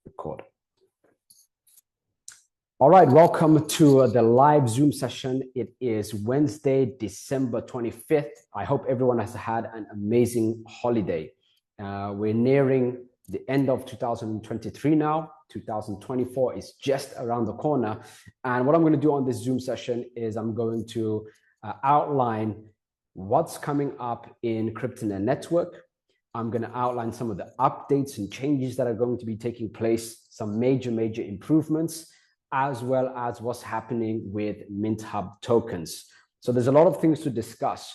Record. All right, welcome to the live Zoom session. It is Wednesday, December 25th. I hope everyone has had an amazing holiday. We're nearing the end of 2023 now. 2024 is just around the corner. And what I'm going to do on this Zoom session is I'm going to outline what's coming up in Cryptonaire Network. I'm going to outline some of the updates and changes that are going to be taking place, some major improvements, as well as what's happening with Minthub tokens. So there's a lot of things to discuss.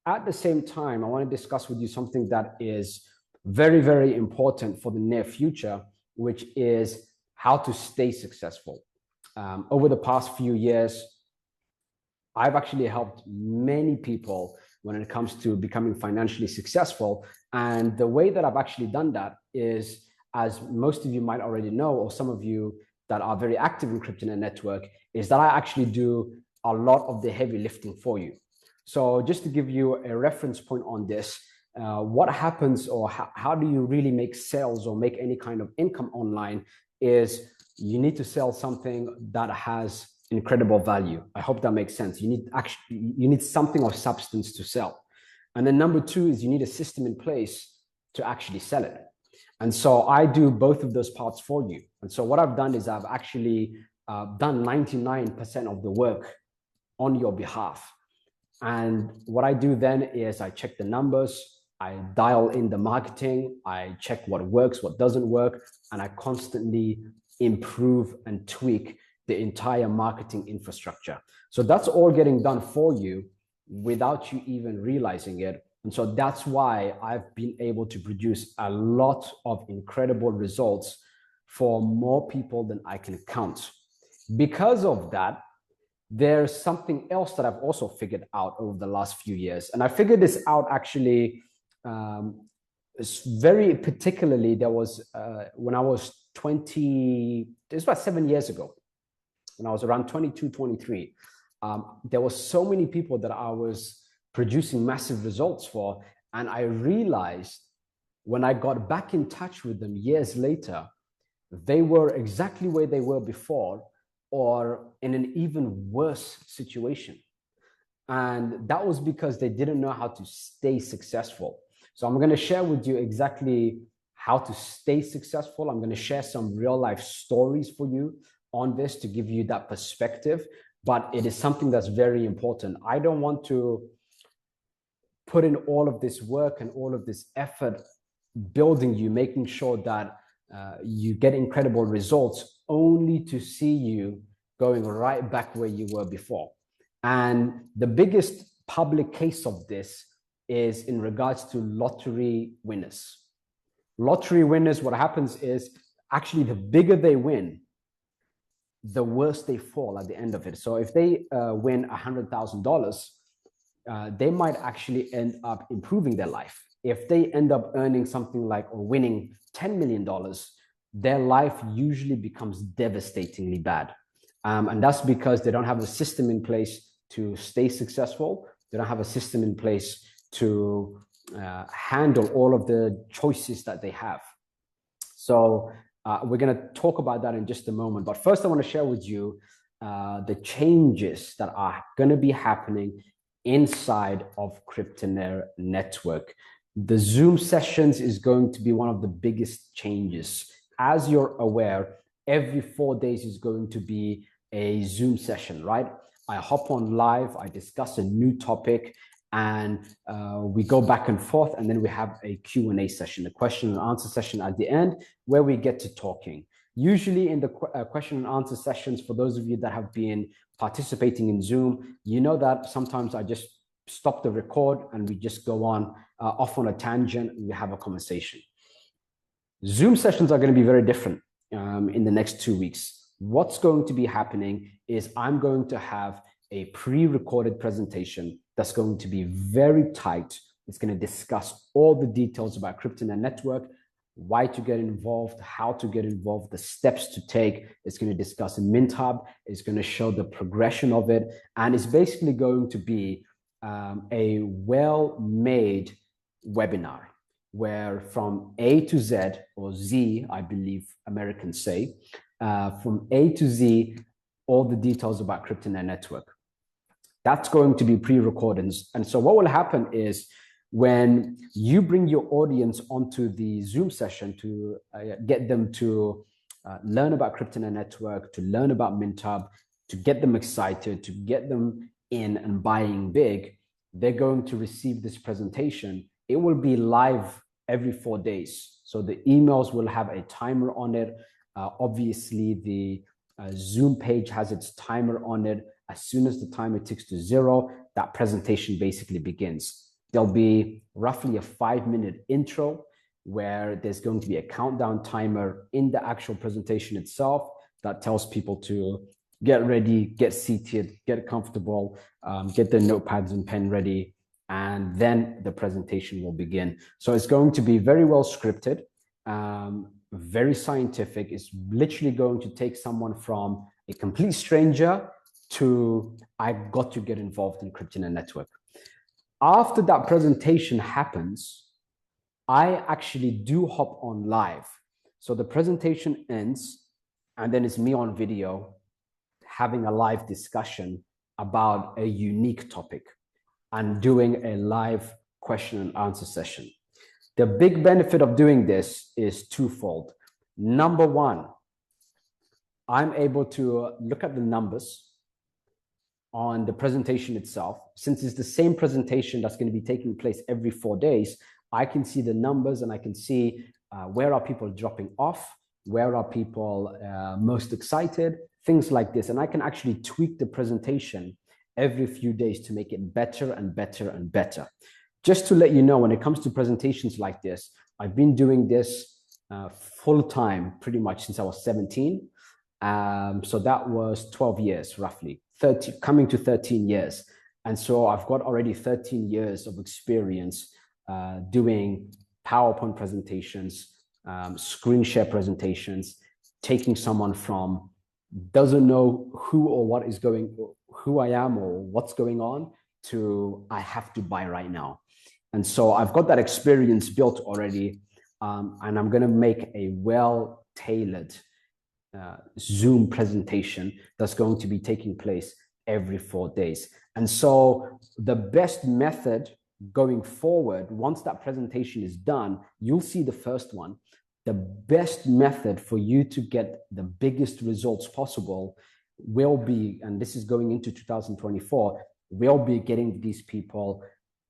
At the same time, I want to discuss with you something that is very important for the near future, which is how to stay successful. Over the past few years, I've actually helped many people when it comes to becoming financially successful. And the way that I've actually done that is, as most of you might already know, or some of you that are very active in Cryptonaire Network, is that I actually do a lot of the heavy lifting for you. So just to give you a reference point on this, what happens, or how do you really make sales or make any kind of income online, is you need to sell something that has incredible value. I hope that makes sense. You need something of substance to sell. And then number two is you need a system in place to actually sell it. And so I do both of those parts for you. And so what I've done is I've actually done 99% of the work on your behalf. And what I do then is I check the numbers, I dial in the marketing, I check what works, what doesn't work, and I constantly improve and tweak the entire marketing infrastructure. So that's all getting done for you without you even realizing it. And so that's why I've been able to produce a lot of incredible results for more people than I can count. Because of that, there's something else that I've also figured out over the last few years. And I figured this out actually very particularly. There was when I was 20, it was about 7 years ago, when I was around 22, 23, there were so many people that I was producing massive results for. And I realized when I got back in touch with them years later, they were exactly where they were before, or in an even worse situation. And that was because they didn't know how to stay successful. So I'm going to share with you exactly how to stay successful. I'm going to share some real life stories for you on this to give you that perspective, but it is something that's very important. I don't want to put in all of this work and all of this effort building you, making sure that you get incredible results, only to see you going right back where you were before. And the biggest public case of this is in regards to lottery winners. Lottery winners, what happens is actually the bigger they win, the worse they fall at the end of it. So if they win $100,000, they might actually end up improving their life. If they end up earning something like, or winning $10 million, their life usually becomes devastatingly bad. And that's because they don't have a system in place to stay successful. They don't have a system in place to handle all of the choices that they have. So we're going to talk about that in just a moment. But first, I want to share with you the changes that are going to be happening inside of Cryptonaire Network. The Zoom sessions is going to be one of the biggest changes. As you're aware, every 4 days is going to be a Zoom session, right? I hop on live, I discuss a new topic, and we go back and forth, and then we have a Q&A session, a question and answer session at the end, where we get to talking. Usually in the question and answer sessions, for those of you that have been participating in Zoom, you know that sometimes I just stop the record and we just go on off on a tangent and we have a conversation. Zoom sessions are going to be very different in the next 2 weeks. What's going to be happening is I'm going to have a pre-recorded presentation that's going to be very tight. It's going to discuss all the details about Cryptonaire Network, why to get involved, how to get involved, the steps to take. It's going to discuss Minthub. It's going to show the progression of it. And it's basically going to be a well-made webinar. where from A to Z, or Z, I believe Americans say, from A to Z, all the details about Cryptonaire Network. That's going to be pre-recorded. And so what will happen is when you bring your audience onto the Zoom session to get them to learn about Cryptonaire Network, to learn about Minthub, to get them excited, to get them in and buying big, they're going to receive this presentation. It will be live every 4 days. So the emails will have a timer on it. Obviously, the Zoom page has its timer on it. As soon as the timer ticks to 0, that presentation basically begins. There'll be roughly a 5-minute intro where there's going to be a countdown timer in the actual presentation itself that tells people to get ready, get seated, get comfortable, get their notepads and pen ready, and then the presentation will begin. So it's going to be very well scripted, very scientific. It's literally going to take someone from a complete stranger to I got to get involved in Cryptonaire Network. After that presentation happens, I actually do hop on live. So the presentation ends, and then it's me on video having a live discussion about a unique topic and doing a live question and answer session. The big benefit of doing this is twofold. Number one, I'm able to look at the numbers on the presentation itself. Since it's the same presentation that's going to be taking place every 4 days, I can see the numbers and I can see where are people dropping off, where are people most excited, things like this. And I can actually tweak the presentation every few days to make it better and better and better. Just to let you know, when it comes to presentations like this, I've been doing this full time pretty much since I was 17. So that was 12 years, roughly, coming to 13 years. And so I've got already 13 years of experience doing PowerPoint presentations, screen share presentations, taking someone from doesn't know who or what is going, who I am or what's going on, to I have to buy right now. And so I've got that experience built already, and I'm going to make a well-tailored Zoom presentation that's going to be taking place every 4 days. And so the best method going forward, once that presentation is done, you'll see the first one. The best method for you to get the biggest results possible will be, and this is going into 2024, will be getting these people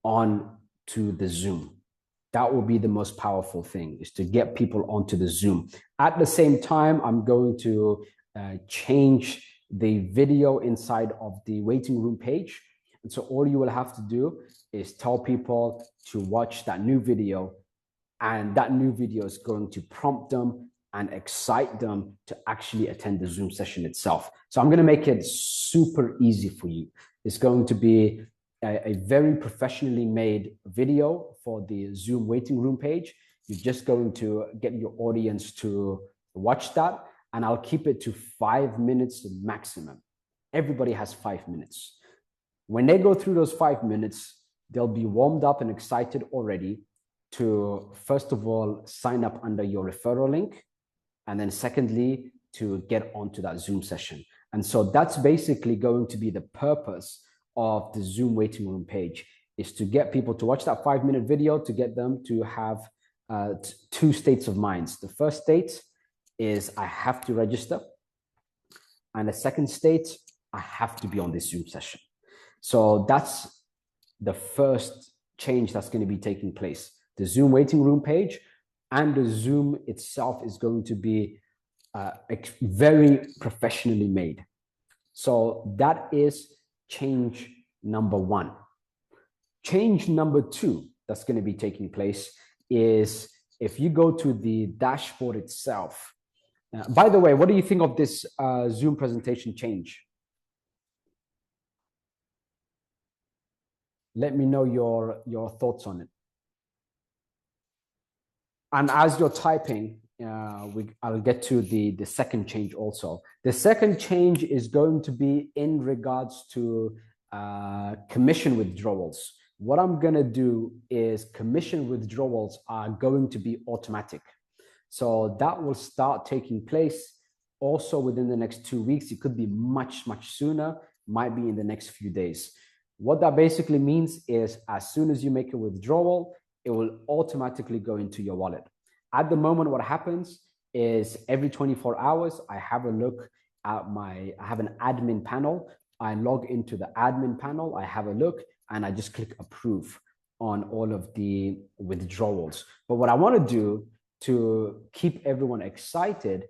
on to the Zoom. That will be the most powerful thing, is to get people onto the Zoom. At the same time, I'm going to change the video inside of the waiting room page. And so all you will have to do is tell people to watch that new video, and that new video is going to prompt them and excite them to actually attend the Zoom session itself. So I'm going to make it super easy for you. It's going to be a very professionally made video for the Zoom waiting room page. You're just going to get your audience to watch that, and I'll keep it to 5 minutes maximum. Everybody has 5 minutes. When they go through those 5 minutes, they'll be warmed up and excited already to, first of all, sign up under your referral link, and then secondly, to get onto that Zoom session. And so that's basically going to be the purpose of the Zoom waiting room page, is to get people to watch that 5-minute video, to get them to have 2 states of minds. The first state is I have to register. And the second state, I have to be on this Zoom session. So that's the first change that's going to be taking place. The Zoom waiting room page and the Zoom itself is going to be very professionally made. So that is change number 1. Change number 2 that's going to be taking place is if you go to the dashboard itself. By the way, what do you think of this Zoom presentation change? Let me know your thoughts on it. And as you're typing, I'll get to the second change also. The second change is going to be in regards to commission withdrawals. what I'm going to do is commission withdrawals are going to be automatic. So that will start taking place also within the next 2 weeks. It could be much, much sooner, might be in the next few days. What that basically means is as soon as you make a withdrawal, it will automatically go into your wallet. At the moment, what happens is every 24 hours, I have a look at I have an admin panel. I log into the admin panel, I have a look, and I just click approve on all of the withdrawals. But what I want to do to keep everyone excited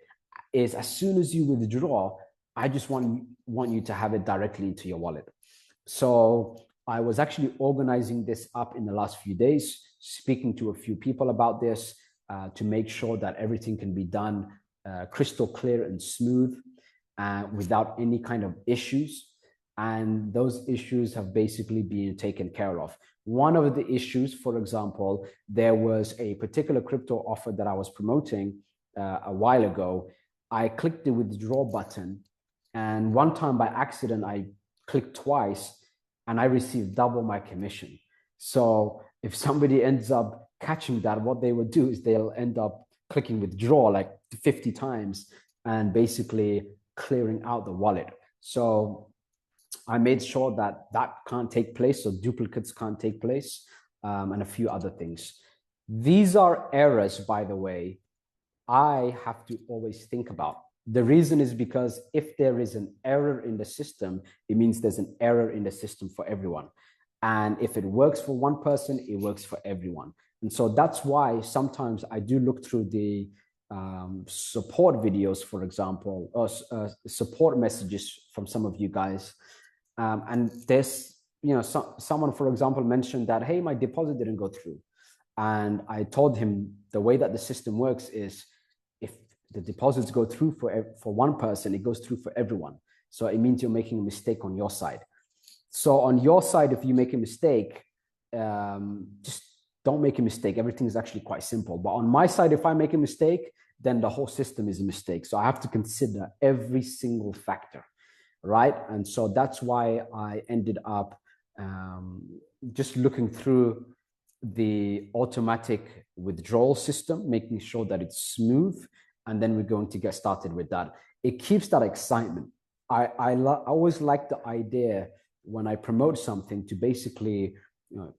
is as soon as you withdraw, I just want you to have it directly into your wallet. So I was actually organizing this up in the last few days, speaking to a few people about this to make sure that everything can be done crystal clear and smooth without any kind of issues. And those issues have basically been taken care of. One of the issues, for example, there was a particular crypto offer that I was promoting a while ago. I clicked the withdraw button, and one time by accident, I clicked twice and I received double my commission. So if somebody ends up catching that, what they would do is they'll end up clicking withdraw like 50 times and basically clearing out the wallet. So I made sure that that can't take place, so duplicates can't take place, and a few other things. These are errors, by the way, I have to always think about. The reason is because if there is an error in the system, it means there's an error in the system for everyone. And if it works for one person, it works for everyone. And so that's why sometimes I do look through the support videos, for example, or support messages from some of you guys. And there's, someone, for example, mentioned that, hey, my deposit didn't go through. And I told him the way that the system works is if the deposits go through for one person, it goes through for everyone. So it means you're making a mistake on your side. So on your side, if you make a mistake, just don't make a mistake. Everything is actually quite simple. But on my side, if I make a mistake, then the whole system is a mistake. So I have to consider every single factor, right? And so that's why I ended up just looking through the automatic withdrawal system, making sure that it's smooth, and then we're going to get started with that. It keeps that excitement. I always like the idea when I promote something to basically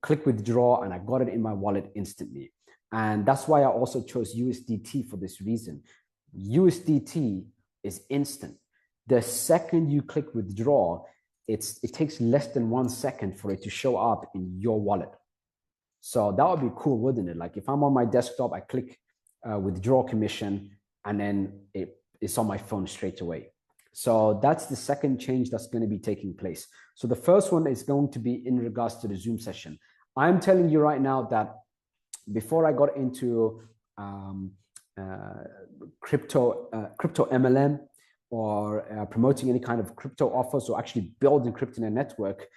click withdraw and I got it in my wallet instantly. And that's why I also chose USDT for this reason. USDT is instant. The second you click withdraw, it takes less than 1 second for it to show up in your wallet. So that would be cool, wouldn't it? Like if I'm on my desktop, I click withdraw commission, and then it's on my phone straight away. So that's the second change that's going to be taking place. So the first one is going to be in regards to the Zoom session. I'm telling you right now that before I got into crypto MLM or promoting any kind of crypto offers or actually building Cryptonaire Network,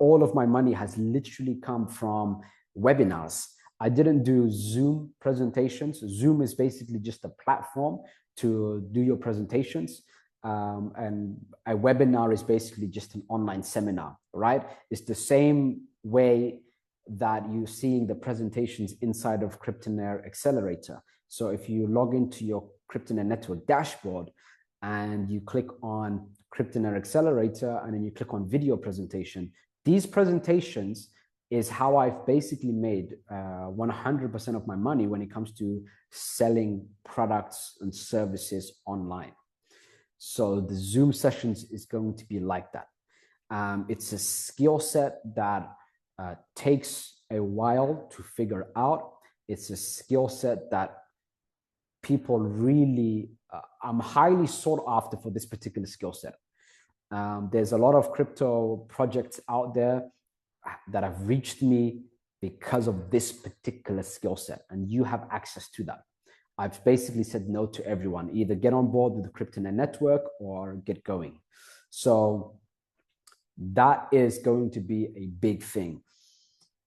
all of my money has literally come from webinars. I didn't do Zoom presentations. Zoom is basically just a platform to do your presentations. And a webinar is basically just an online seminar, right? It's the same way that you're seeing the presentations inside of Cryptonaire Accelerator. So if you log into your Cryptonaire Network dashboard and you click on Cryptonaire Accelerator and then you click on video presentation, these presentations is how I've basically made 100% of my money when it comes to selling products and services online. So the Zoom sessions is going to be like that. It's a skill set that takes a while to figure out. It's a skill set that people really, I'm highly sought after for this particular skill set. There's a lot of crypto projects out there that have reached me because of this particular skill set, and you have access to that. I've basically said no to everyone. Either get on board with the Cryptonaire Network or get going. So that is going to be a big thing.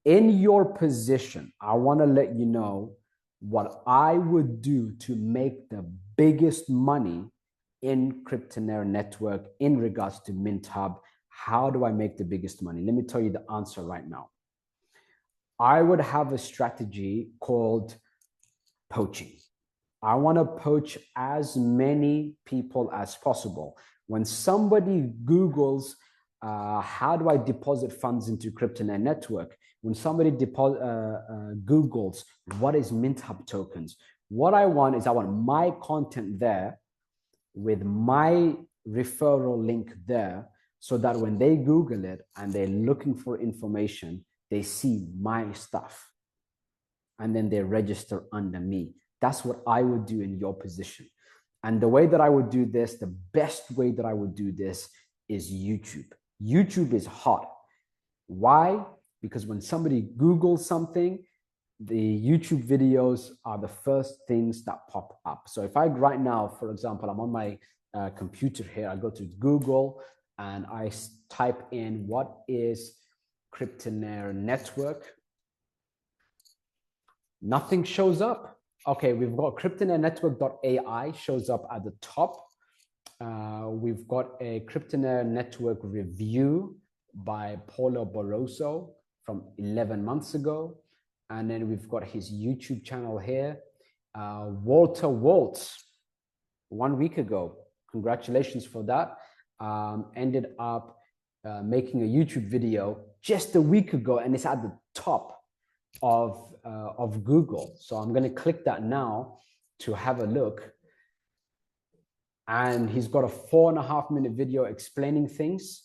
In your position, I want to let you know what I would do to make the biggest money in Cryptonaire Network in regards to Minthub. How do I make the biggest money? Let me tell you the answer right now. I would have a strategy called poaching. I want to poach as many people as possible. When somebody Googles, how do I deposit funds into Cryptonaire Network? When somebody Googles, what is Minthub tokens? What I want is I want my content there with my referral link there, so that when they Google it and they're looking for information, they see my stuff and then they register under me. That's what I would do in your position. And the way that I would do this, the best way that I would do this is YouTube. YouTube is hot. Why? Because when somebody Googles something, the YouTube videos are the first things that pop up. So if I right now, for example, I'm on my computer here, I go to Google and I type in what is Cryptonaire Network, nothing shows up. Okay, we've got cryptonaire network.ai shows up at the top. We've got a Cryptonaire Network review by Paulo Barroso from 11 months ago. And then we've got his YouTube channel here. Walter Waltz, 1 week ago. Congratulations for that. Ended up making a YouTube video just a week ago, and it's at the top of Google. So I'm going to click that now to have a look. And he's got a 4.5-minute video explaining things.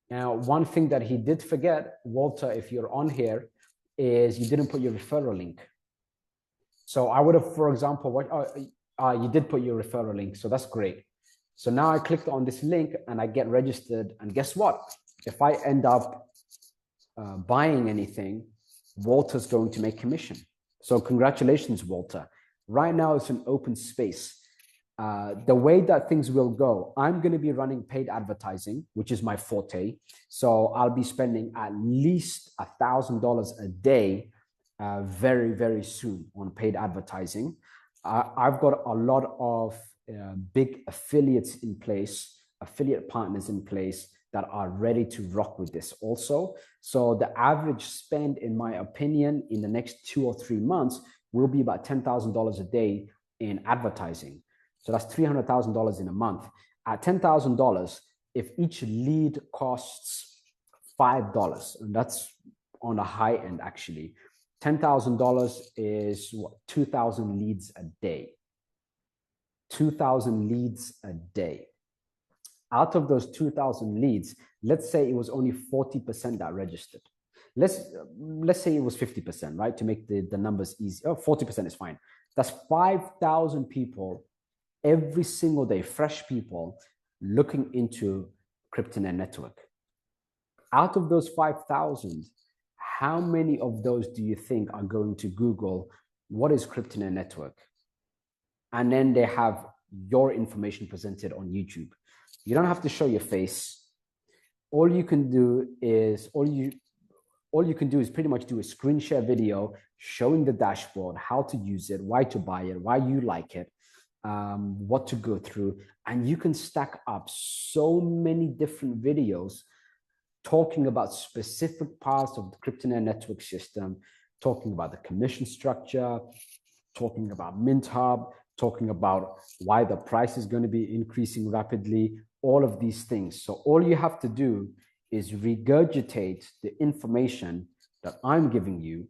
Now, one thing that he did forget, Walter, if you're on here, is you didn't put your referral link. So I would have, for example, you did put your referral link. So that's great. So now I clicked on this link and I get registered. And guess what? If I end up buying anything, Walter's going to make commission. So congratulations, Walter. Right now it's an open space. The way that things will go, I'm going to be running paid advertising, which is my forte. So I'll be spending at least $1,000 a day very, very soon on paid advertising. I've got a lot of big affiliates in place, affiliate partners in place that are ready to rock with this also. So the average spend, in my opinion, in the next 2 or 3 months will be about $10,000 a day in advertising. So that's $300,000 in a month. At $10,000, if each lead costs $5, and that's on the high end actually, $10,000 is what, 2,000 leads a day. 2,000 leads a day. Out of those 2,000 leads, let's say it was only 40% that registered. Let's say it was 50%, right? To make the numbers easy. Oh, 40% is fine. That's 5,000 people every single day, fresh people looking into Cryptonaire Network. Out of those 5,000, how many of those do you think are going to Google, what is Cryptonaire Network? And then they have your information presented on YouTube. You don't have to show your face. All you can do is pretty much do a screen share video showing the dashboard, how to use it, why to buy it, why you like it, what to go through. And you can stack up so many different videos talking about specific parts of the Cryptonaire Network system, talking about the commission structure, talking about Minthub, talking about why the price is going to be increasing rapidly, all of these things. So all you have to do is regurgitate the information that I'm giving you,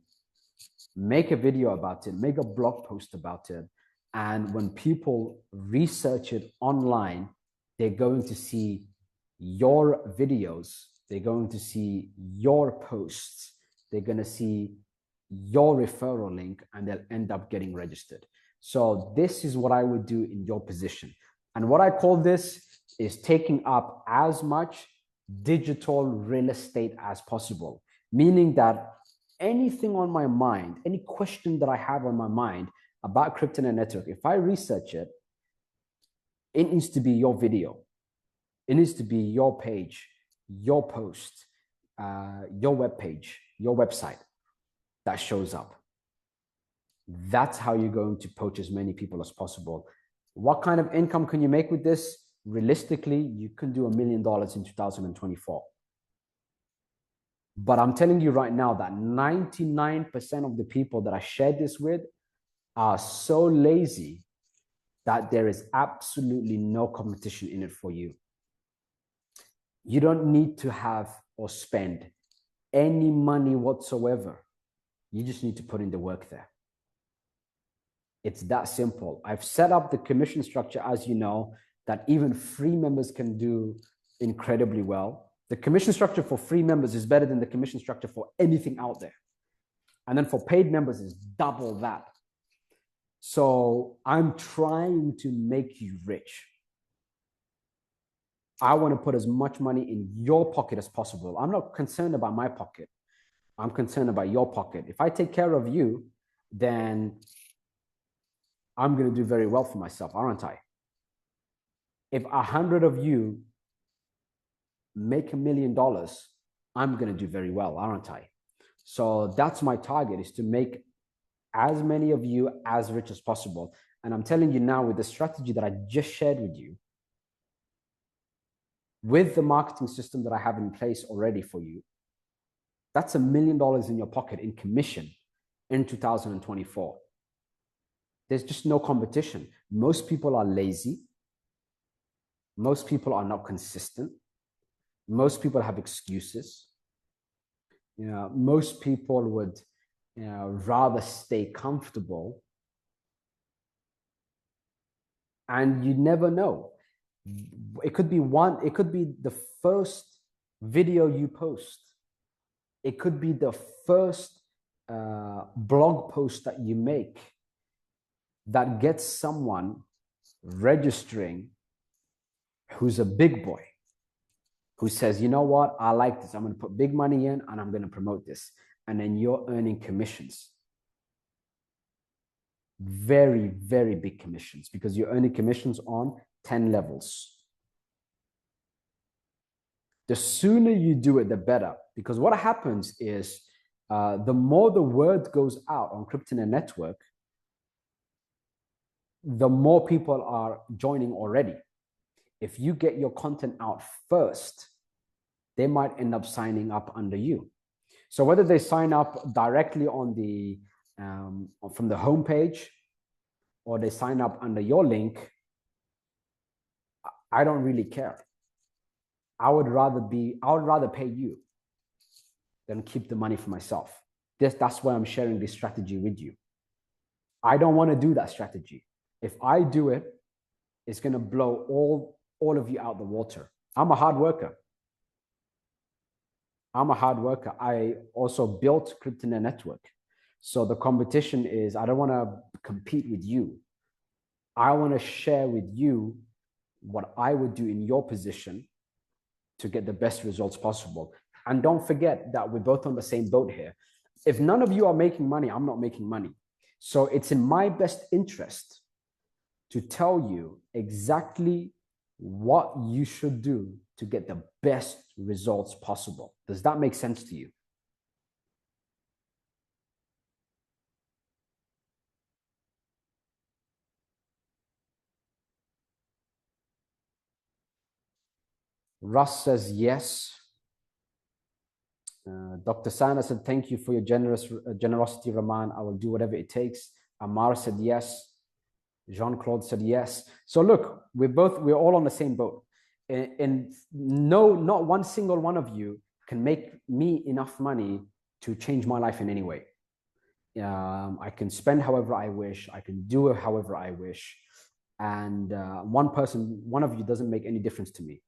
make a video about it, make a blog post about it. And when people research it online, they're going to see your videos, they're going to see your posts, they're going to see your referral link, and they'll end up getting registered. So this is what I would do in your position. And what I call this is taking up as much digital real estate as possible, meaning that anything on my mind, any question that I have on my mind about Cryptonaire Network, if I research it, it needs to be your video. It needs to be your page, your post, your web page, your website that shows up. That's how you're going to poach as many people as possible. What kind of income can you make with this? Realistically, you can do $1 million in 2024. But I'm telling you right now that 99% of the people that I shared this with are so lazy that there is absolutely no competition in it for you. You don't need to have or spend any money whatsoever. You just need to put in the work there. It's that simple. I've set up the commission structure, as you know, that even free members can do incredibly well. The commission structure for free members is better than the commission structure for anything out there. And then for paid members is double that. So I'm trying to make you rich. I want to put as much money in your pocket as possible. I'm not concerned about my pocket. I'm concerned about your pocket. If I take care of you, then I'm going to do very well for myself, aren't I? If 100 of you make $1 million, I'm going to do very well, aren't I? So that's my target, is to make as many of you as rich as possible. And I'm telling you now, with the strategy that I just shared with you, with the marketing system that I have in place already for you, that's $1 million in your pocket in commission in 2024. There's just no competition. Most people are lazy. Most people are not consistent. Most people have excuses. Most people would rather stay comfortable. And you never know. It could be the first video you post. It could be the first blog post that you make that gets someone registering who's a big boy, who says, you know what, I like this. I'm going to put big money in and I'm going to promote this. And then you're earning commissions. Very, very big commissions, because you're earning commissions on 10 levels. The sooner you do it, the better. Because what happens is the more the word goes out on Cryptonaire Network, the more people are joining already. If you get your content out first, they might end up signing up under you. So whether they sign up directly on the from the homepage, or they sign up under your link, I don't really care. I would rather pay you than keep the money for myself. That's why I'm sharing this strategy with you. I don't want to do that strategy. If I do it, it's going to blow all of you out the water. I'm a hard worker. I also built Cryptonaire Network. So the competition is, I don't want to compete with you. I want to share with you what I would do in your position to get the best results possible. And don't forget that we're both on the same boat here. If none of you are making money, I'm not making money. So it's in my best interest to tell you exactly what you should do to get the best results possible. Does that make sense to you? Russ says yes. Dr. Sana said, thank you for your generosity, Rahman. I will do whatever it takes. Amar said yes. Jean-Claude said yes. So look, we're all on the same boat. And no, not one single one of you can make me enough money to change my life in any way. I can spend however I wish. I can do it however I wish. And one of you doesn't make any difference to me.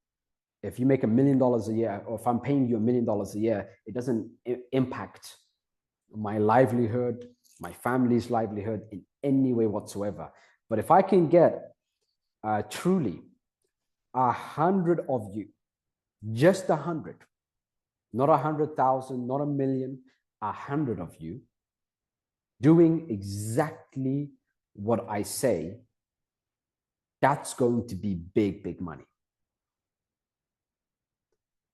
If you make $1 million a year, or if I'm paying you $1 million a year, it doesn't impact my livelihood, my family's livelihood in any way whatsoever. But if I can get truly 100 of you, just 100, not 100,000, not 1,000,000, 100 of you doing exactly what I say, that's going to be big, big money.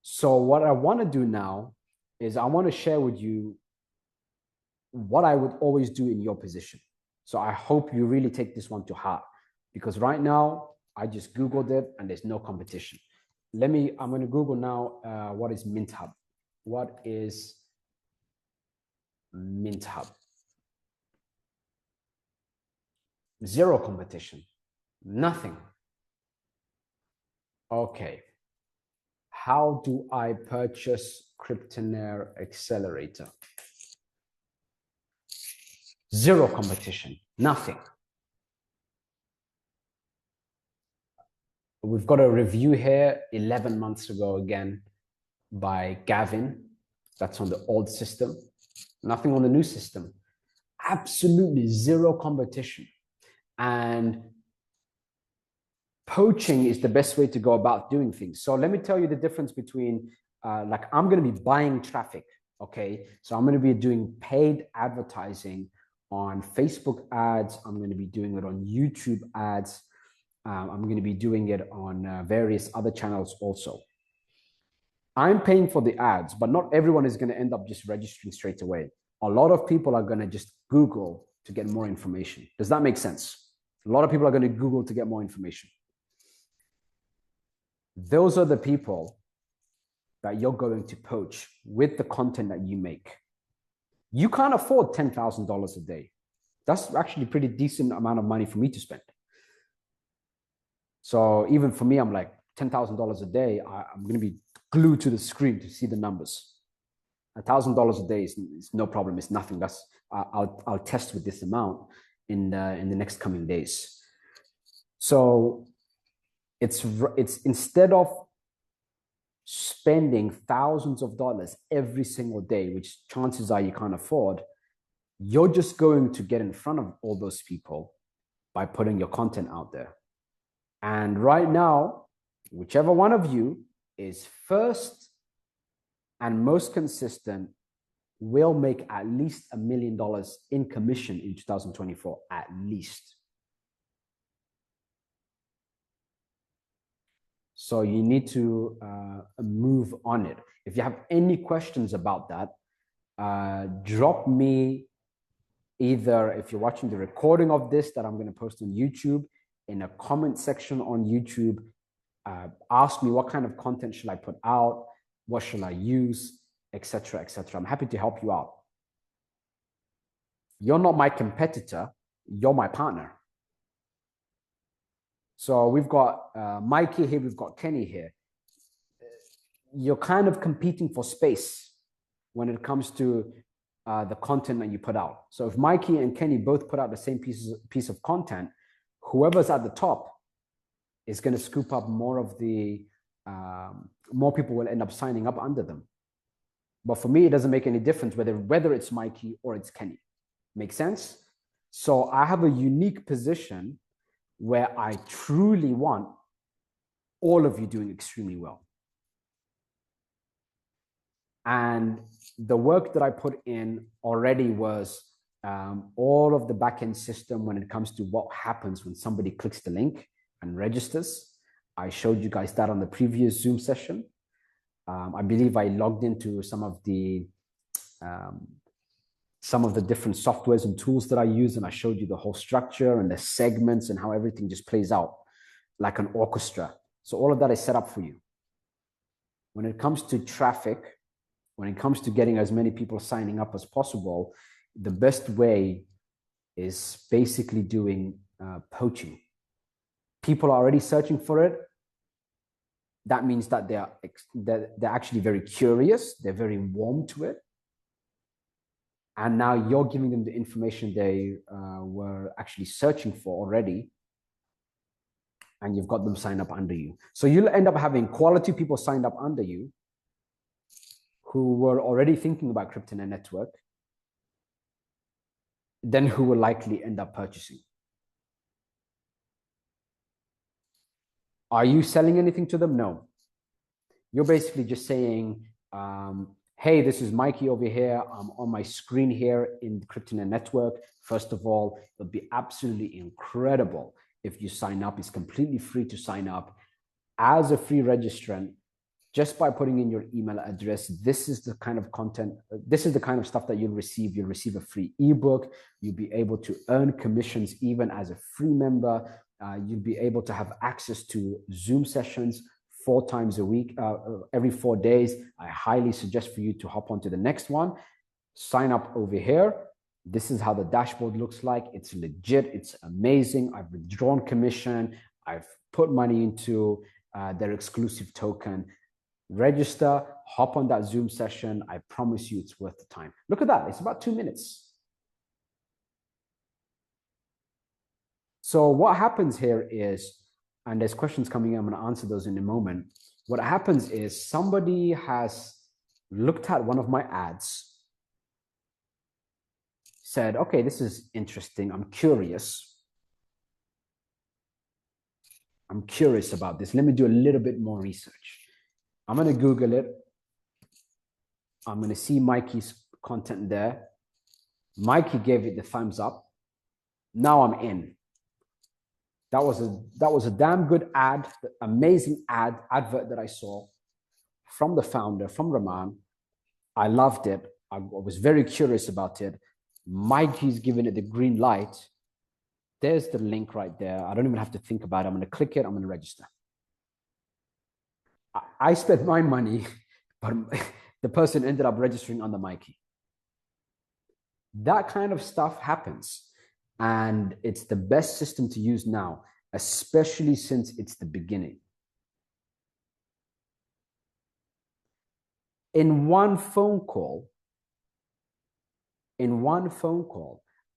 So what I want to do now is I want to share with you what I would always do in your position. So I hope you really take this one to heart, because right now I just Googled it and there's no competition. I'm going to Google now, what is Minthub? What is Minthub? Zero competition, nothing. Okay. How do I purchase Cryptonaire Accelerator? Zero competition, nothing. We've got a review here 11 months ago again by Gavin. That's on the old system. Nothing on the new system. Absolutely zero competition. And poaching is the best way to go about doing things. So let me tell you the difference between, like I'm going to be buying traffic, okay? So I'm going to be doing paid advertising on Facebook ads. I'm going to be doing it on YouTube ads. I'm going to be doing it on various other channels also. I'm paying for the ads, but not everyone is going to end up just registering straight away. A lot of people are going to just Google to get more information. Does that make sense? A lot of people are going to Google to get more information. Those are the people that you're going to poach with the content that you make. You can't afford $10,000 a day. That's actually a pretty decent amount of money for me to spend. So even for me, I'm like $10,000 a day. I'm going to be glued to the screen to see the numbers. $1,000 a day is no problem. It's nothing. That's I'll test with this amount in the next coming days. So it's instead of spending thousands of dollars every single day, which chances are you can't afford, you're just going to get in front of all those people by putting your content out there. And right now, whichever one of you is first and most consistent will make at least $1 million in commission in 2024, at least. So you need to move on it. If you have any questions about that, drop me either if you're watching the recording of this that I'm going to post on YouTube, in a comment section on YouTube. Ask me what kind of content should I put out, what should I use, etc., etc. I'm happy to help you out. You're not my competitor, you're my partner. So we've got Mikey here, we've got Kenny here. You're kind of competing for space when it comes to the content that you put out. So if Mikey and Kenny both put out the same piece of content, whoever's at the top is going to scoop up more of the, more people will end up signing up under them. But for me, it doesn't make any difference whether it's Mikey or it's Kenny. Make sense? So I have a unique position where I truly want all of you doing extremely well. And the work that I put in already was all of the backend system when it comes to what happens when somebody clicks the link and registers. I showed you guys that on the previous Zoom session. I believe I logged into some of the different softwares and tools that I use, and I showed you the whole structure and the segments and how everything just plays out like an orchestra. So all of that is set up for you. When it comes to traffic, when it comes to getting as many people signing up as possible, the best way is basically doing poaching. People are already searching for it. That means that they're actually very curious. They're very warm to it. And now you're giving them the information they were actually searching for already. And you've got them signed up under you. So you'll end up having quality people signed up under you who were already thinking about Cryptonaire Network, then who will likely end up purchasing. Are you selling anything to them? No. You're basically just saying, hey, this is Mikey over here. I'm on my screen here in the Cryptonaire Network. First of all, it would be absolutely incredible if you sign up. It's completely free to sign up as a free registrant. Just by putting in your email address, this is the kind of content, this is the kind of stuff that you'll receive. You'll receive a free ebook. You'll be able to earn commissions even as a free member. You'll be able to have access to Zoom sessions 4 times a week, every 4 days. I highly suggest for you to hop onto the next one. Sign up over here. This is how the dashboard looks like. It's legit. It's amazing. I've withdrawn commission. I've put money into their exclusive token. Register, hop on that Zoom session. I promise you it's worth the time. Look at that. It's about 2 minutes. So what happens here is, and there's questions coming in, I'm going to answer those in a moment. What happens is somebody has looked at one of my ads, said, okay, this is interesting. I'm curious. I'm curious about this. Let me do a little bit more research. I'm going to Google it. I'm going to see Mikey's content there. Mikey gave it the thumbs up. Now I'm in. That was a damn good ad, amazing advert that I saw from the founder, from Rahman. I loved it. I was very curious about it. Mikey's giving it the green light. There's the link right there. I don't even have to think about it. I'm going to click it. I'm going to register. I spent my money, but the person ended up registering under Mikey. That kind of stuff happens. And it's the best system to use now, especially since it's the beginning. In one phone call,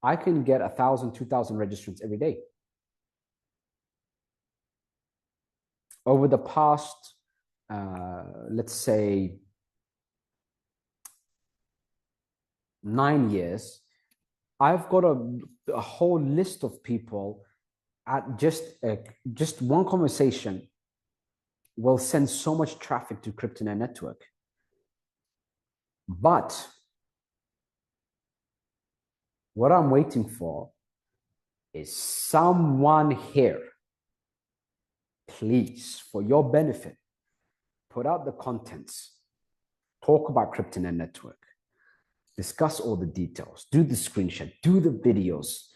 I can get 1,000, 2,000 registrants every day. Over the past, let's say, 9 years, I've got a whole list of people at just one conversation will send so much traffic to Cryptonaire Network. But what I'm waiting for is someone here, please, for your benefit, put out the contents, talk about Cryptonaire Network, discuss all the details, do the screenshot, do the videos,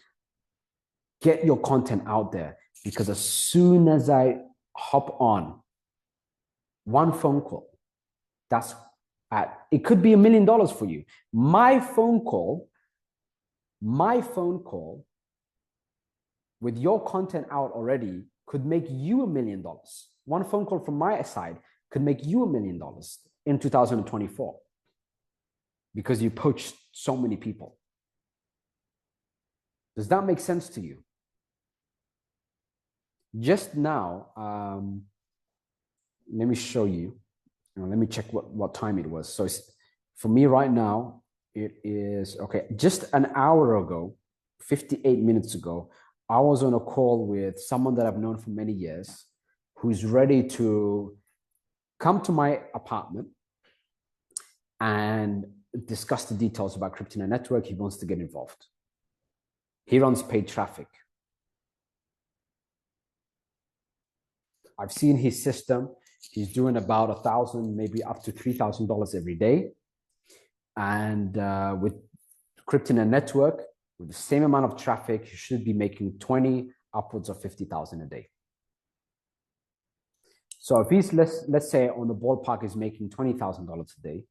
get your content out there, because as soon as I hop on one phone call, it could be $1 million for you. My phone call with your content out already could make you $1 million. One phone call from my side could make you $1 million in 2024 because you poached so many people. Does that make sense to you? Just now, let me show you. Let me check what time it was. So for me right now, it is, okay, just an hour ago, 58 minutes ago, I was on a call with someone that I've known for many years who's ready to come to my apartment and discuss the details about Cryptonaire Network. He wants to get involved. He runs paid traffic. I've seen his system. He's doing about $1,000, maybe up to $3,000 every day. And with Cryptonaire Network, with the same amount of traffic, you should be making 20, upwards of 50,000 a day. So if he's, let's say on the ballpark is making $20,000 a day,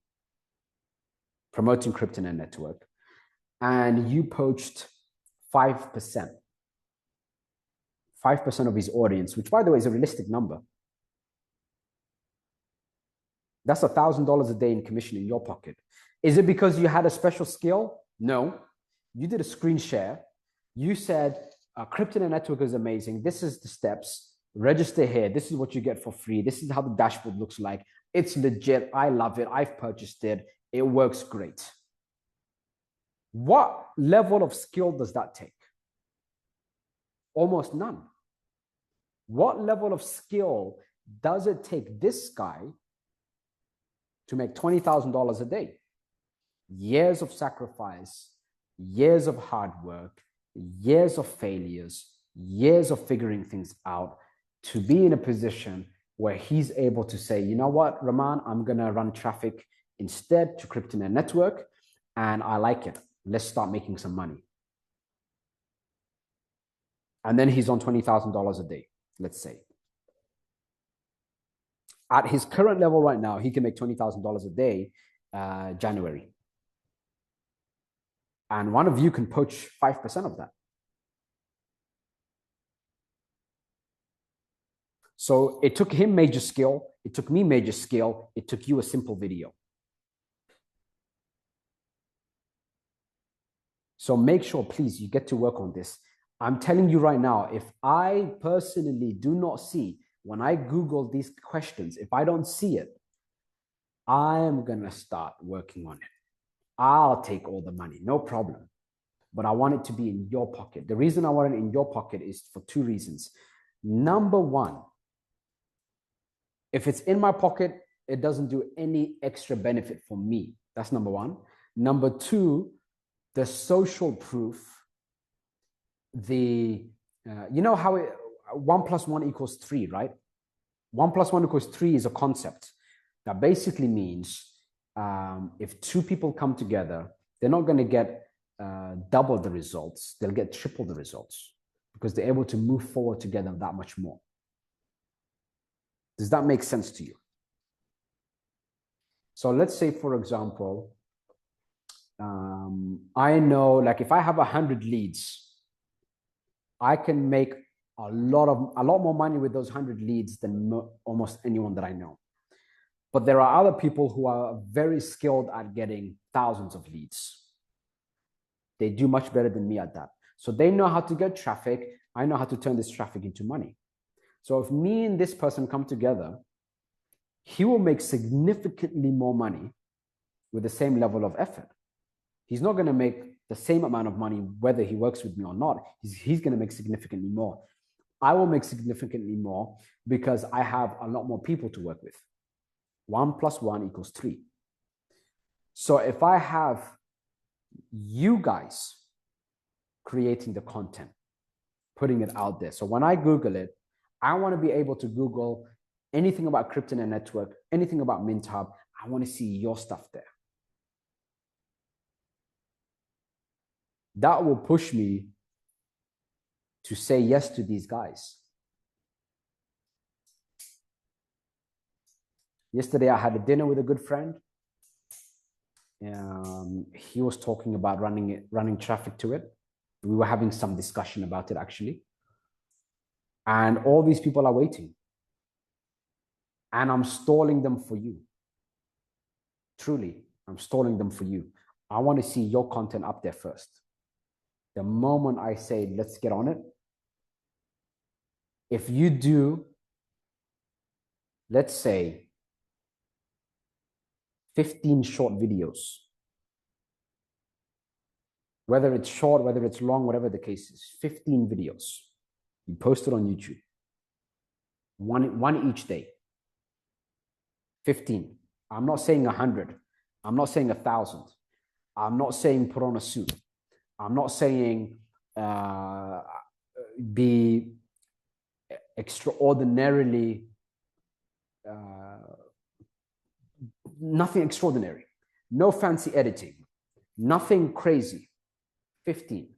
promoting Cryptonaire Network, and you poached 5% of his audience, which by the way is a realistic number. That's $1,000 a day in commission in your pocket. Is it because you had a special skill? No. You did a screen share. You said, Cryptonaire Network is amazing. This is the steps. Register here. This is what you get for free. This is how the dashboard looks like. It's legit. I love it. I've purchased it. It works great. What level of skill does that take? Almost none. What level of skill does it take this guy to make $20,000 a day? Years of sacrifice, years of hard work, years of failures, years of figuring things out to be in a position where he's able to say, you know what, Rahman, I'm going to run traffic instead to Cryptonaire Network, and I like it. Let's start making some money. And then he's on $20,000 a day, let's say. At his current level right now, he can make $20,000 a day, January. And one of you can poach 5% of that. So it took him major skill. It took me major skill. It took you a simple video. So make sure, please, you get to work on this. I'm telling you right now, if I personally do not see, when I Google these questions, if I don't see it, I am going to start working on it. I'll take all the money, no problem. But I want it to be in your pocket. The reason I want it in your pocket is for two reasons. Number one, if it's in my pocket, it doesn't do any extra benefit for me. That's number one. Number two, the social proof, you know how 1 + 1 = 3, right? 1 + 1 = 3 is a concept that basically means if two people come together, they're not going to get double the results. They'll get triple the results because they're able to move forward together that much more. Does that make sense to you? So let's say, for example, I know, like, if I have 100 leads, I can make a lot more money with those 100 leads than almost anyone that I know. But there are other people who are very skilled at getting thousands of leads. They do much better than me at that. So they know how to get traffic. I know how to turn this traffic into money. So if me and this person come together, he will make significantly more money with the same level of effort. He's not going to make the same amount of money whether he works with me or not. He's going to make significantly more. I will make significantly more because I have a lot more people to work with. 1 + 1 = 3. So if I have you guys creating the content, putting it out there. So when I Google it, I want to be able to Google anything about Cryptonaire Network, anything about Minthub. I want to see your stuff there. That will push me to say yes to these guys. Yesterday, I had a dinner with a good friend. He was talking about running traffic to it. We were having some discussion about it, actually. And all these people are waiting. And I'm stalling them for you. Truly, I'm stalling them for you. I want to see your content up there first. The moment I say, let's get on it, if you do, let's say, 15 short videos, whether it's short, whether it's long, whatever the case is, 15 videos, you post it on YouTube, one each day, 15. I'm not saying 100. I'm not saying 1,000. I'm not saying put on a suit. I'm not saying be extraordinarily, nothing extraordinary, no fancy editing, nothing crazy. 15.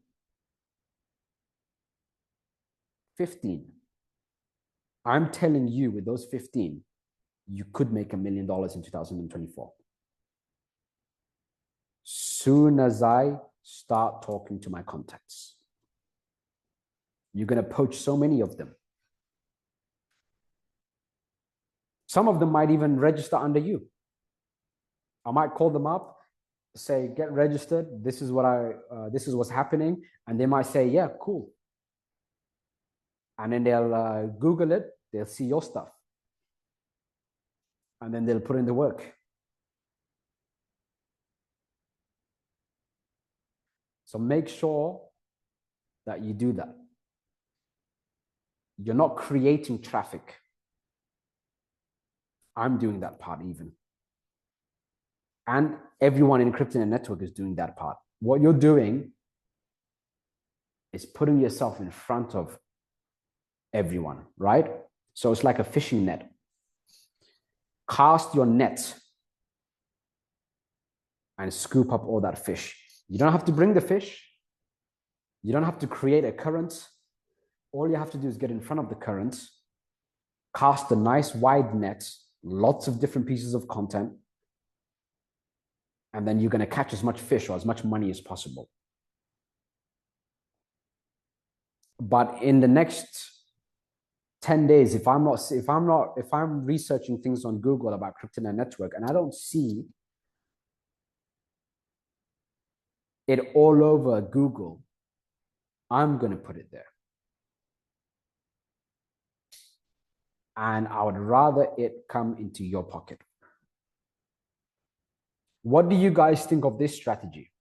15. I'm telling you, with those 15, you could make $1 million in 2024. Soon as I start talking to my contacts, you're going to poach so many of them. Some of them might even register under you. I might call them up, say, get registered. This is what's happening. And they might say, yeah, cool. And then they'll Google it. They'll see your stuff. And then they'll put in the work. So make sure that you do that. You're not creating traffic. I'm doing that part even. And everyone in Cryptonaire Network is doing that part. What you're doing is putting yourself in front of everyone, right? So it's like a fishing net. Cast your net and scoop up all that fish. You don't have to bring the fish. You don't have to create a current. All you have to do is get in front of the current, cast a nice wide net, lots of different pieces of content, and then you're going to catch as much fish or as much money as possible. But in the next 10 days, if I'm researching things on Google about Cryptonaire Network and I don't see it all over Google, I'm going to put it there. And I would rather it come into your pocket. What do you guys think of this strategy?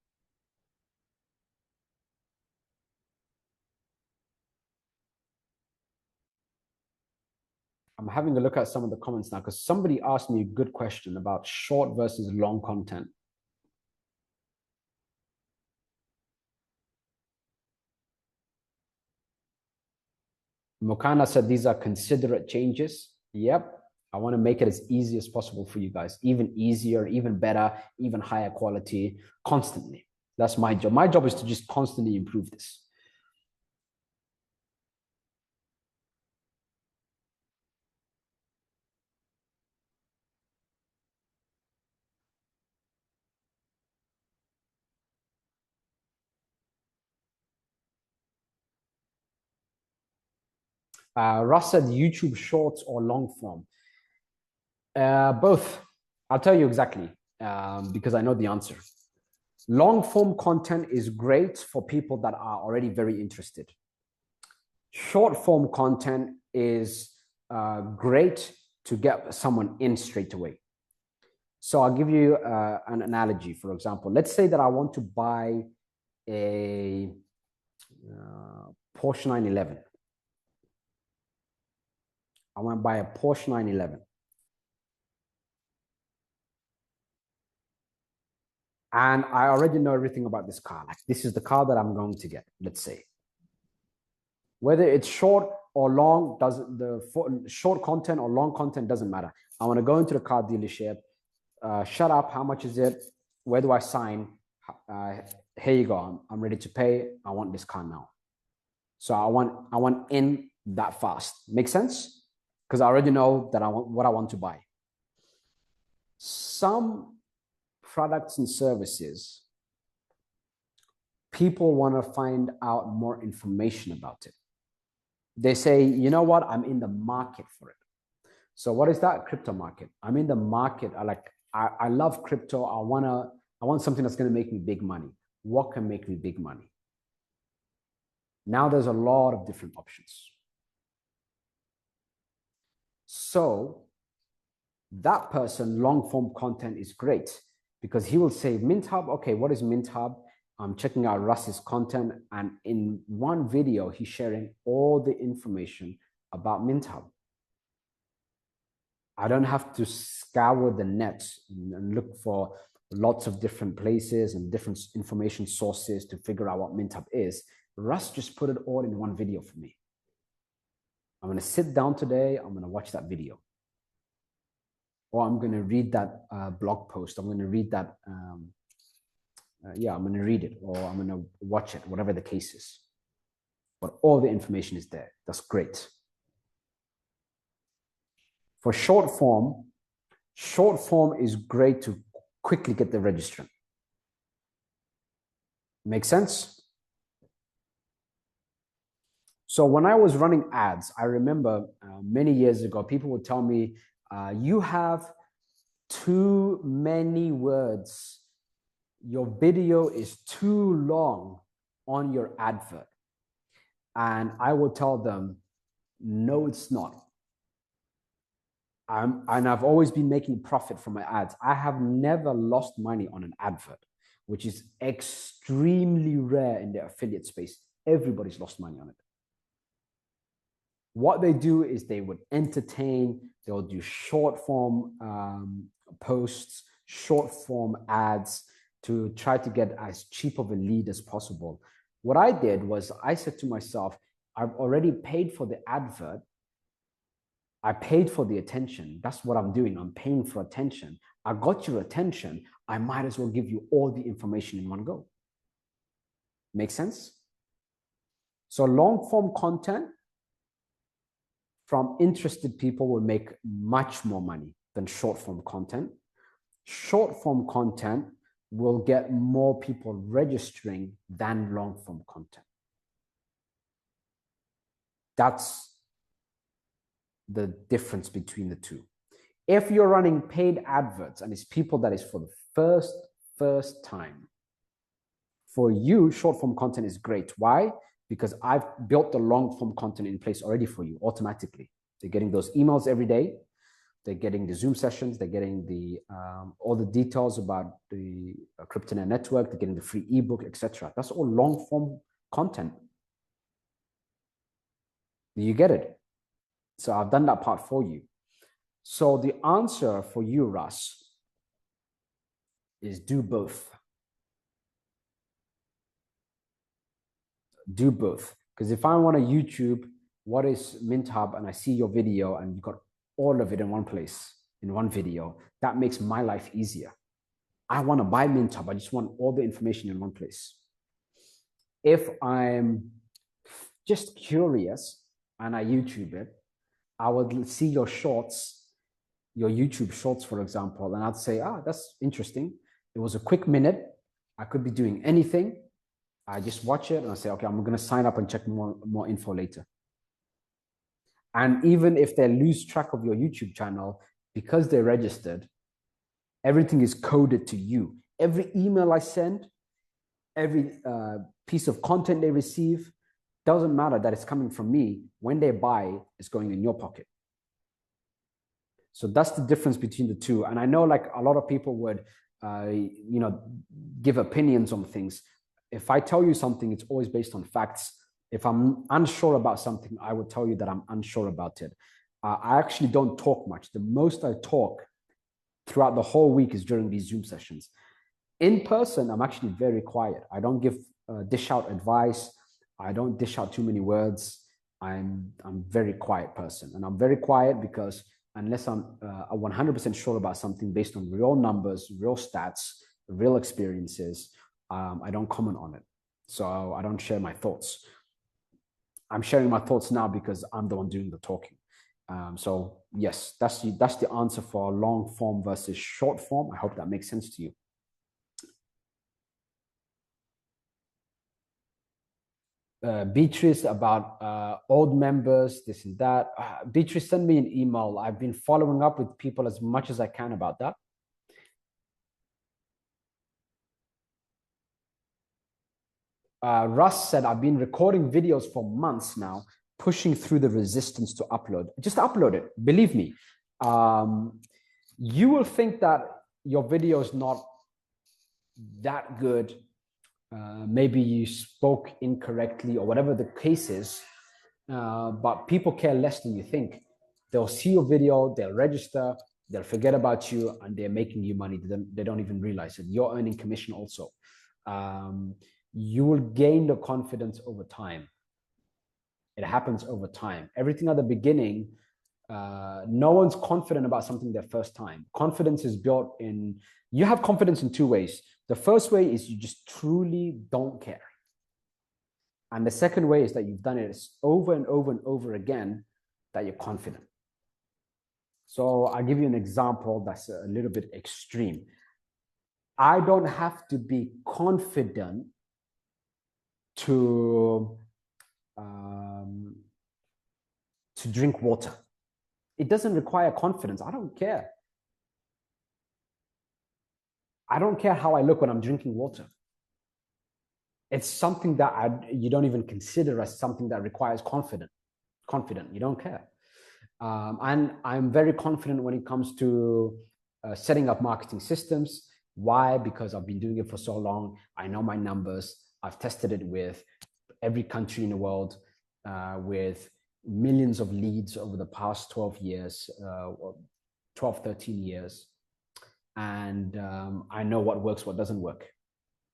I'm having a look at some of the comments now because somebody asked me a good question about short versus long content. Mokana said these are considerate changes. Yep. I want to make it as easy as possible for you guys, even easier, even better, even higher quality, constantly. That's my job. My job is to just constantly improve this. Russ said YouTube shorts or long form. Both. I'll tell you exactly because I know the answer. Long form content is great for people that are already very interested. Short form content is great to get someone in straight away. So I'll give you an analogy. For example, let's say that I want to buy a Porsche 911. I want to buy a Porsche 911. And I already know everything about this car. Like, this is the car that I'm going to get, let's say. Whether it's short or long, short content or long content doesn't matter. I want to go into the car dealership. Shut up. How much is it? Where do I sign? Here you go. I'm ready to pay. I want this car now. So I want in that fast. Make sense? Because I already know that I want what I want to buy. Some products and services, people want to find out more information about it. They say, you know what? I'm in the market for it. So what is that? Crypto market. I'm in the market. I love crypto. I want something that's going to make me big money. What can make me big money? Now there's a lot of different options. So that person, long form content is great because he will say Minthub. Okay, what is Minthub? I'm checking out Russ's content, and in one video, he's sharing all the information about Minthub. I don't have to scour the net and look for lots of different places and different information sources to figure out what Minthub is. Russ just put it all in one video for me. I'm going to sit down today. I'm going to watch that video. Or I'm going to read that blog post. I'm going to read that. I'm going to read it, or I'm going to watch it, whatever the case is. But all the information is there. That's great. For short form is great to quickly get the registrant. Make sense? So when I was running ads, I remember many years ago, people would tell me, you have too many words. Your video is too long on your advert. And I would tell them, no, it's not. And I've always been making profit from my ads. I have never lost money on an advert, which is extremely rare in the affiliate space. Everybody's lost money on it. What they do is they would entertain, they'll do short form posts, short form ads to try to get as cheap of a lead as possible. What I did was I said to myself, I've already paid for the advert. I paid for the attention. That's what I'm doing. I'm paying for attention. I got your attention. I might as well give you all the information in one go. Make sense? So long form content from interested people will make much more money. than short form content. Short form content will get more people registering than long form content. That's the difference between the two. If you're running paid adverts and it's people that is for the first time, for you, short form content is great. Why? Because I've built the long form content in place already for you automatically. They're getting those emails every day. They're getting the Zoom sessions. They're getting the all the details about the Cryptonaire Network. They're getting the free ebook, etc. That's all long form content. You get it? So I've done that part for you. So the answer for you, Russ, is do both. Do both. Because if I want to YouTube, what is Minthub, and I see your video and you got all of it in one place, in one video, that makes my life easier. I want to buy Minthub. I just want all the information in one place. If I'm just curious and I YouTube it, I would see your shorts, your YouTube shorts, for example, and I'd say, that's interesting. It was a quick minute. I could be doing anything. I just watch it and I say, okay, I'm going to sign up and check more info later. And even if they lose track of your YouTube channel, because they're registered, everything is coded to you. Every email I send, every piece of content they receive, doesn't matter that it's coming from me. When they buy, it's going in your pocket. So that's the difference between the two. And I know like a lot of people would, give opinions on things. If I tell you something, it's always based on facts. If I'm unsure about something, I would tell you that I'm unsure about it. I actually don't talk much. The most I talk throughout the whole week is during these Zoom sessions. In person, I'm actually very quiet. I don't dish out advice. I don't dish out too many words. I'm a very quiet person. And I'm very quiet because unless I'm 100% sure about something based on real numbers, real stats, real experiences, I don't comment on it. So I don't share my thoughts. I'm sharing my thoughts now because I'm the one doing the talking. So yes, that's the answer for long form versus short form. I hope that makes sense to you. Beatrice, about old members, this and that. Beatrice, send me an email. I've been following up with people as much as I can about that. Russ said, I've been recording videos for months now, pushing through the resistance to upload. Just upload it. Believe me. You will think that your video is not that good. Maybe you spoke incorrectly or whatever the case is. But people care less than you think. They'll see your video, they'll register, they'll forget about you, and they're making you money. They don't even realize it. You're earning commission also. You will gain the confidence over time. It happens over time. Everything at the beginning, no one's confident about something their first time. Confidence is built in, you have confidence in two ways. The first way is you just truly don't care. And the second way is that you've done it over and over and over again, that you're confident. So I'll give you an example that's a little bit extreme. I don't have to be confident to drink water. It doesn't require confidence. I don't care. I don't care how I look when I'm drinking water. It's something that you don't even consider as something that requires confident. You don't care. And I'm very confident when it comes to setting up marketing systems. Why? Because I've been doing it for so long. I know my numbers. I've tested it with every country in the world, with millions of leads over the past 12 years, 12, 13 years. And I know what works, what doesn't work.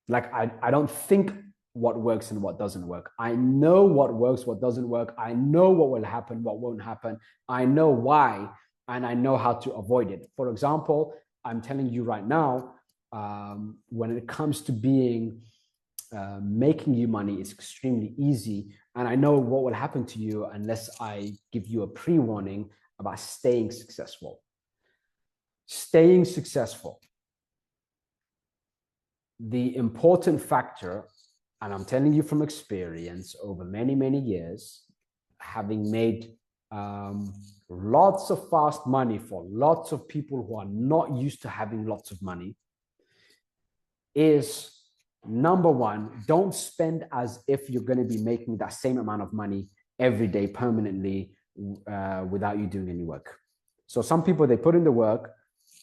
Like, I don't think what works and what doesn't work. I know what works, what doesn't work. I know what will happen, what won't happen. I know why, and I know how to avoid it. For example, I'm telling you right now, when it comes to making you money, it's extremely easy. And I know what will happen to you unless I give you a pre-warning about staying successful. Staying successful. The important factor, and I'm telling you from experience over many, many years, having made lots of fast money for lots of people who are not used to having lots of money, is number one, don't spend as if you're going to be making that same amount of money every day permanently without you doing any work. So some people, they put in the work,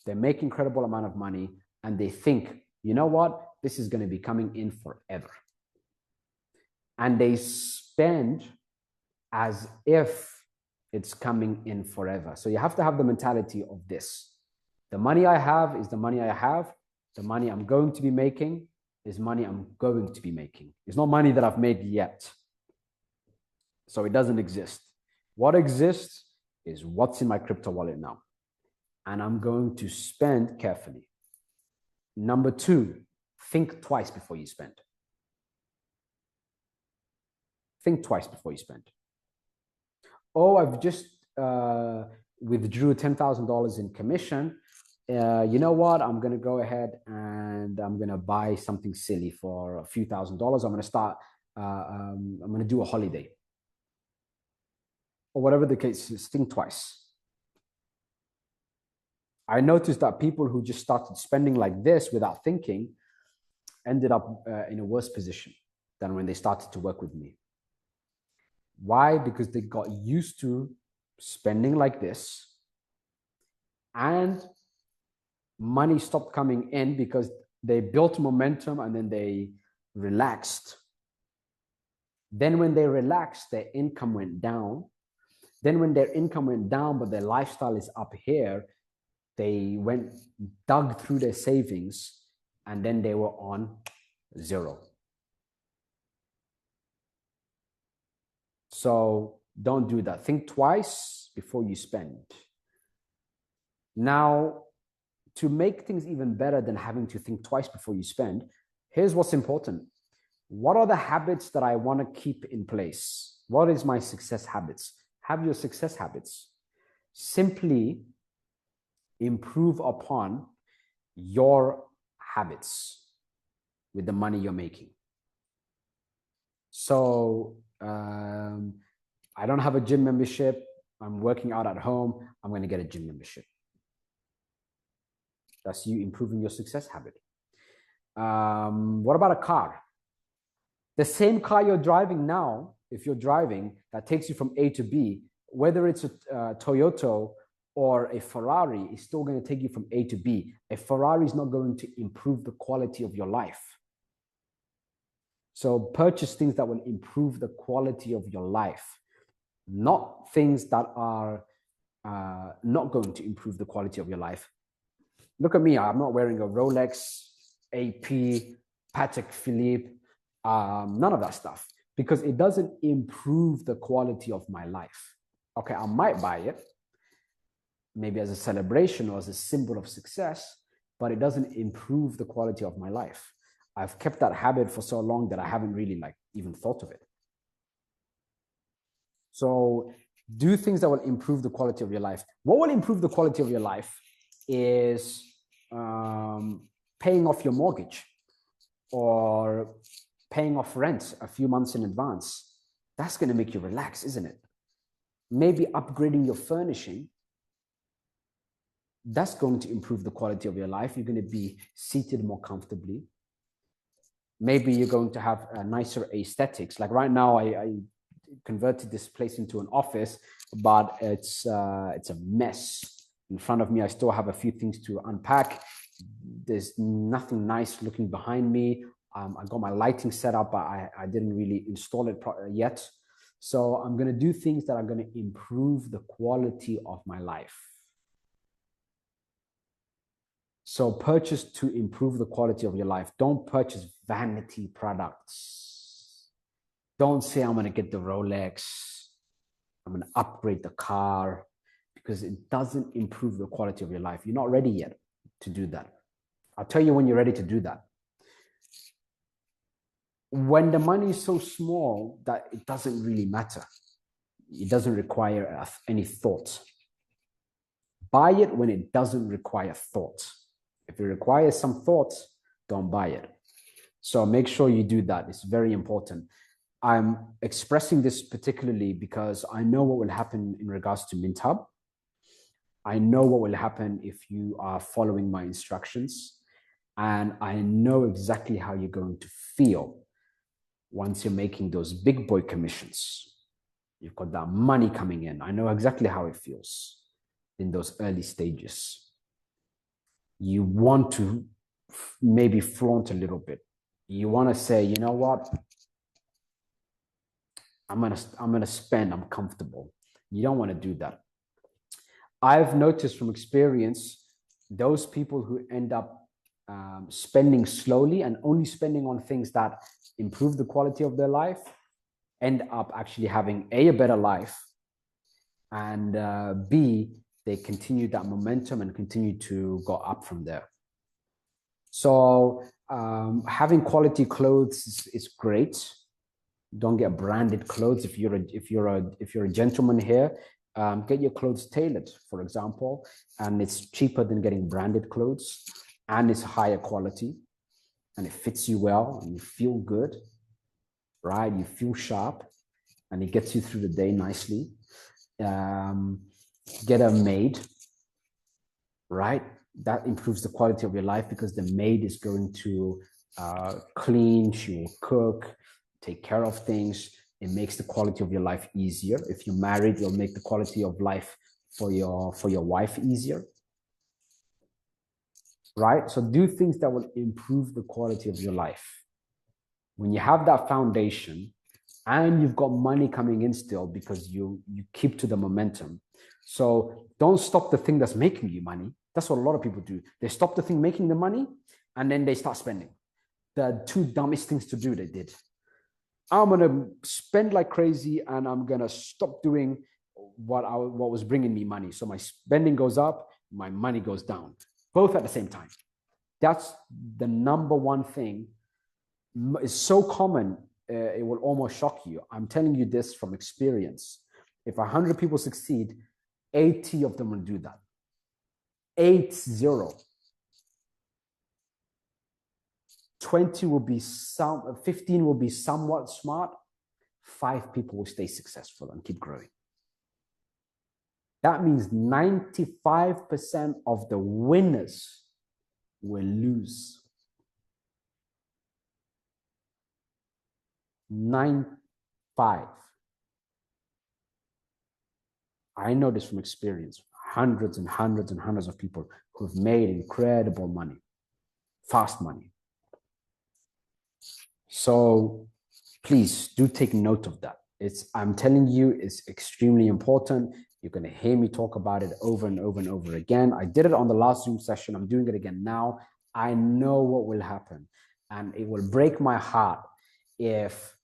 they make incredible amount of money, and they think, you know what, this is going to be coming in forever. And they spend as if it's coming in forever. So you have to have the mentality of this. The money I have is the money I have. The money I'm going to be making is money I'm going to be making. It's not money that I've made yet. So it doesn't exist. What exists is what's in my crypto wallet now. And I'm going to spend carefully. Number two, think twice before you spend. Think twice before you spend. Oh, I've just withdrew $10,000 in commission. You know what? I'm going to go ahead and I'm going to buy something silly for a few $1,000s. I'm going to start, I'm going to do a holiday. Or whatever the case is, think twice. I noticed that people who just started spending like this without thinking ended up in a worse position than when they started to work with me. Why? Because they got used to spending like this and money stopped coming in because they built momentum and then they relaxed. Then when they relaxed, their income went down. Then when their income went down, but their lifestyle is up here, they dug through their savings and then they were on zero. So don't do that. Think twice before you spend. Now, to make things even better than having to think twice before you spend, here's what's important. What are the habits that I want to keep in place? What is my success habits? Have your success habits. Simply improve upon your habits with the money you're making. So I don't have a gym membership. I'm working out at home. I'm going to get a gym membership. That's you improving your success habit. What about a car? The same car you're driving now, if you're driving, that takes you from A to B, whether it's a Toyota or a Ferrari, is still going to take you from A to B. A Ferrari is not going to improve the quality of your life. So purchase things that will improve the quality of your life, not things that are not going to improve the quality of your life. Look at me. I'm not wearing a Rolex, AP, Patek Philippe, none of that stuff, because it doesn't improve the quality of my life. Okay, I might buy it, maybe as a celebration or as a symbol of success, but it doesn't improve the quality of my life. I've kept that habit for so long that I haven't really even thought of it. So do things that will improve the quality of your life. What will improve the quality of your life is paying off your mortgage or paying off rent a few months in advance. That's going to make you relax, isn't it? Maybe upgrading your furnishing. That's going to improve the quality of your life. You're going to be seated more comfortably. Maybe you're going to have a nicer aesthetics. Like right now, I converted this place into an office, but it's a mess. In front of me, I still have a few things to unpack. There's nothing nice looking behind me. I got my lighting set up, but I didn't really install it yet. So I'm going to do things that are going to improve the quality of my life. So purchase to improve the quality of your life. Don't purchase vanity products. Don't say, I'm going to get the Rolex. I'm going to upgrade the car, because it doesn't improve the quality of your life. You're not ready yet to do that. I'll tell you when you're ready to do that. When the money is so small that it doesn't really matter. It doesn't require any thought. Buy it when it doesn't require thought. If it requires some thought, don't buy it. So make sure you do that. It's very important. I'm expressing this particularly because I know what will happen in regards to Minthub. I know what will happen if you are following my instructions. And I know exactly how you're going to feel once you're making those big boy commissions. You've got that money coming in. I know exactly how it feels in those early stages. You want to maybe flaunt a little bit. You want to say, you know what? I'm gonna spend, I'm comfortable. You don't want to do that. I've noticed from experience, those people who end up spending slowly and only spending on things that improve the quality of their life end up actually having a better life, and B, they continue that momentum and continue to go up from there. So having quality clothes is great. Don't get branded clothes. If you're a gentleman here, get your clothes tailored, for example, and it's cheaper than getting branded clothes, and it's higher quality, and it fits you well, and you feel good, right? You feel sharp, and it gets you through the day nicely. Get a maid, right? That improves the quality of your life because the maid is going to clean, she will cook, take care of things. It makes the quality of your life easier. If you're married, it'll make the quality of life for your wife easier, right? So do things that will improve the quality of your life. When you have that foundation and you've got money coming in still because you keep to the momentum. So don't stop the thing that's making you money. That's what a lot of people do. They stop the thing making the money and then they start spending. The two dumbest things to do they did. I'm going to spend like crazy and I'm going to stop doing what was bringing me money. So my spending goes up, my money goes down, both at the same time. That's the number one thing. It's so common, it will almost shock you. I'm telling you this from experience. If 100 people succeed, 80 of them will do that. 80. 20 will be 15 will be somewhat smart. 5 people will stay successful and keep growing. That means 95% of the winners will lose. 95. I know this from experience. Hundreds and hundreds and hundreds of people who've made incredible money, fast money. So please do take note of that. I'm telling you, it's extremely important. You're going to hear me talk about it over and over and over again. I did it on the last Zoom session. I'm doing it again now. I know what will happen. And it will break my heart if,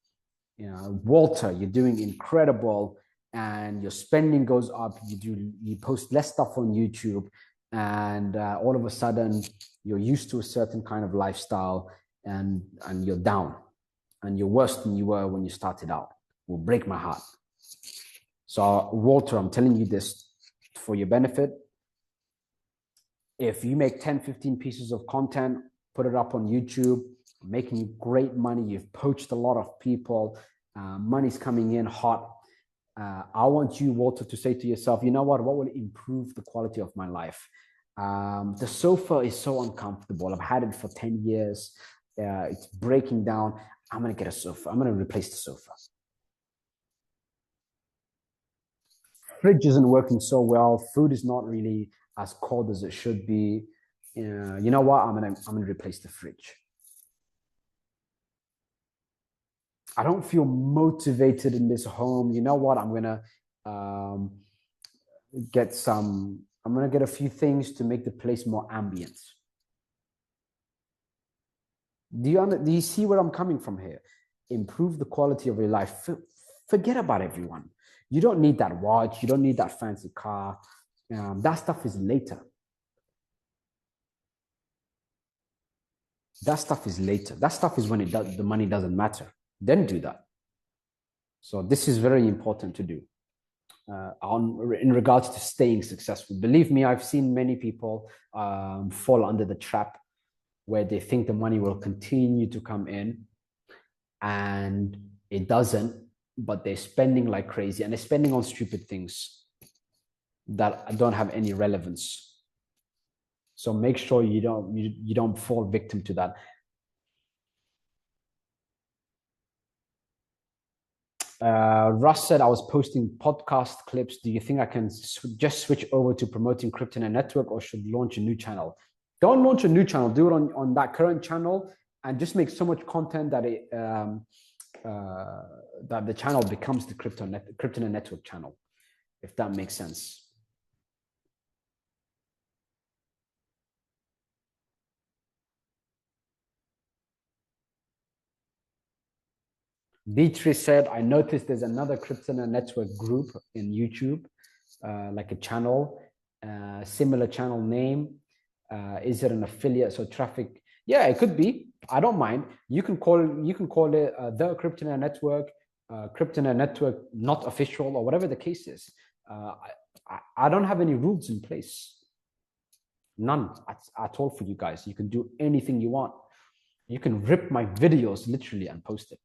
Walter, you're doing incredible and your spending goes up. You post less stuff on YouTube, and all of a sudden you're used to a certain kind of lifestyle, and you're down and you're worse than you were when you started out. It will break my heart. So Walter, I'm telling you this for your benefit. If you make 10, 15 pieces of content, put it up on YouTube, making you great money, you've poached a lot of people, money's coming in hot. I want you, Walter, to say to yourself, you know what will improve the quality of my life? The sofa is so uncomfortable. I've had it for 10 years. It's breaking down. I'm going to get a sofa. I'm going to replace the sofa. Fridge isn't working so well. Food is not really as cold as it should be. You know what? I'm going to replace the fridge. I don't feel motivated in this home. You know what? I'm going to get a few things to make the place more ambient. Do you see where I'm coming from here? Improve the quality of your life. Forget about everyone. You don't need that watch. You don't need that fancy car. That stuff is later. That stuff is later. That stuff is when the money doesn't matter. Then do that. So this is very important to do. in regards to staying successful. Believe me, I've seen many people fall under the trap where they think the money will continue to come in, and it doesn't, but they're spending like crazy, and they're spending on stupid things that don't have any relevance. So make sure you don't fall victim to that. Russ said, I was posting podcast clips. Do you think I can just switch over to promoting Cryptonaire Network, or should launch a new channel? Don't launch a new channel. Do it on that current channel, and just make so much content that that the channel becomes the Cryptonaire Network channel, if that makes sense. Beatrice said, I noticed there's another Cryptonaire Network group in YouTube, like a channel, similar channel name. Is it an affiliate? So traffic? Yeah, it could be. I don't mind. You can call it the Cryptonaire Network, Cryptonaire Network not official, or whatever the case is. I don't have any rules in place. None at all for you guys. You can do anything you want. You can rip my videos literally and post it.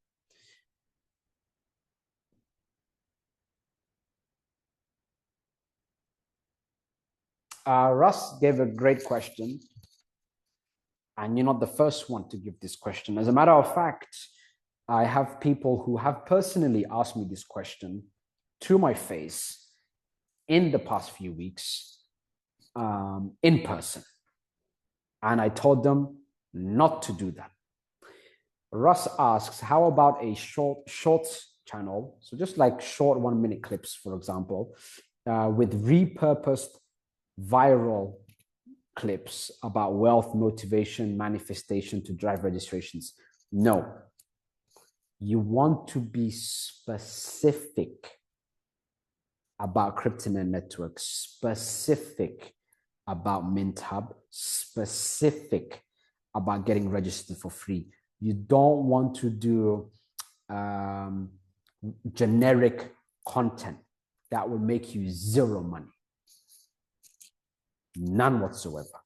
Russ gave a great question, and you're not the first one to give this question. As a matter of fact, I have people who have personally asked me this question to my face in the past few weeks, in person. And I told them not to do that. Russ asks, how about a shorts channel? So just like short 1 minute clips, for example, with repurposed viral clips about wealth, motivation, manifestation to drive registrations. No. You want to be specific about Cryptonaire Network, specific about Minthub, specific about getting registered for free. You don't want to do generic content that will make you zero money. None whatsoever.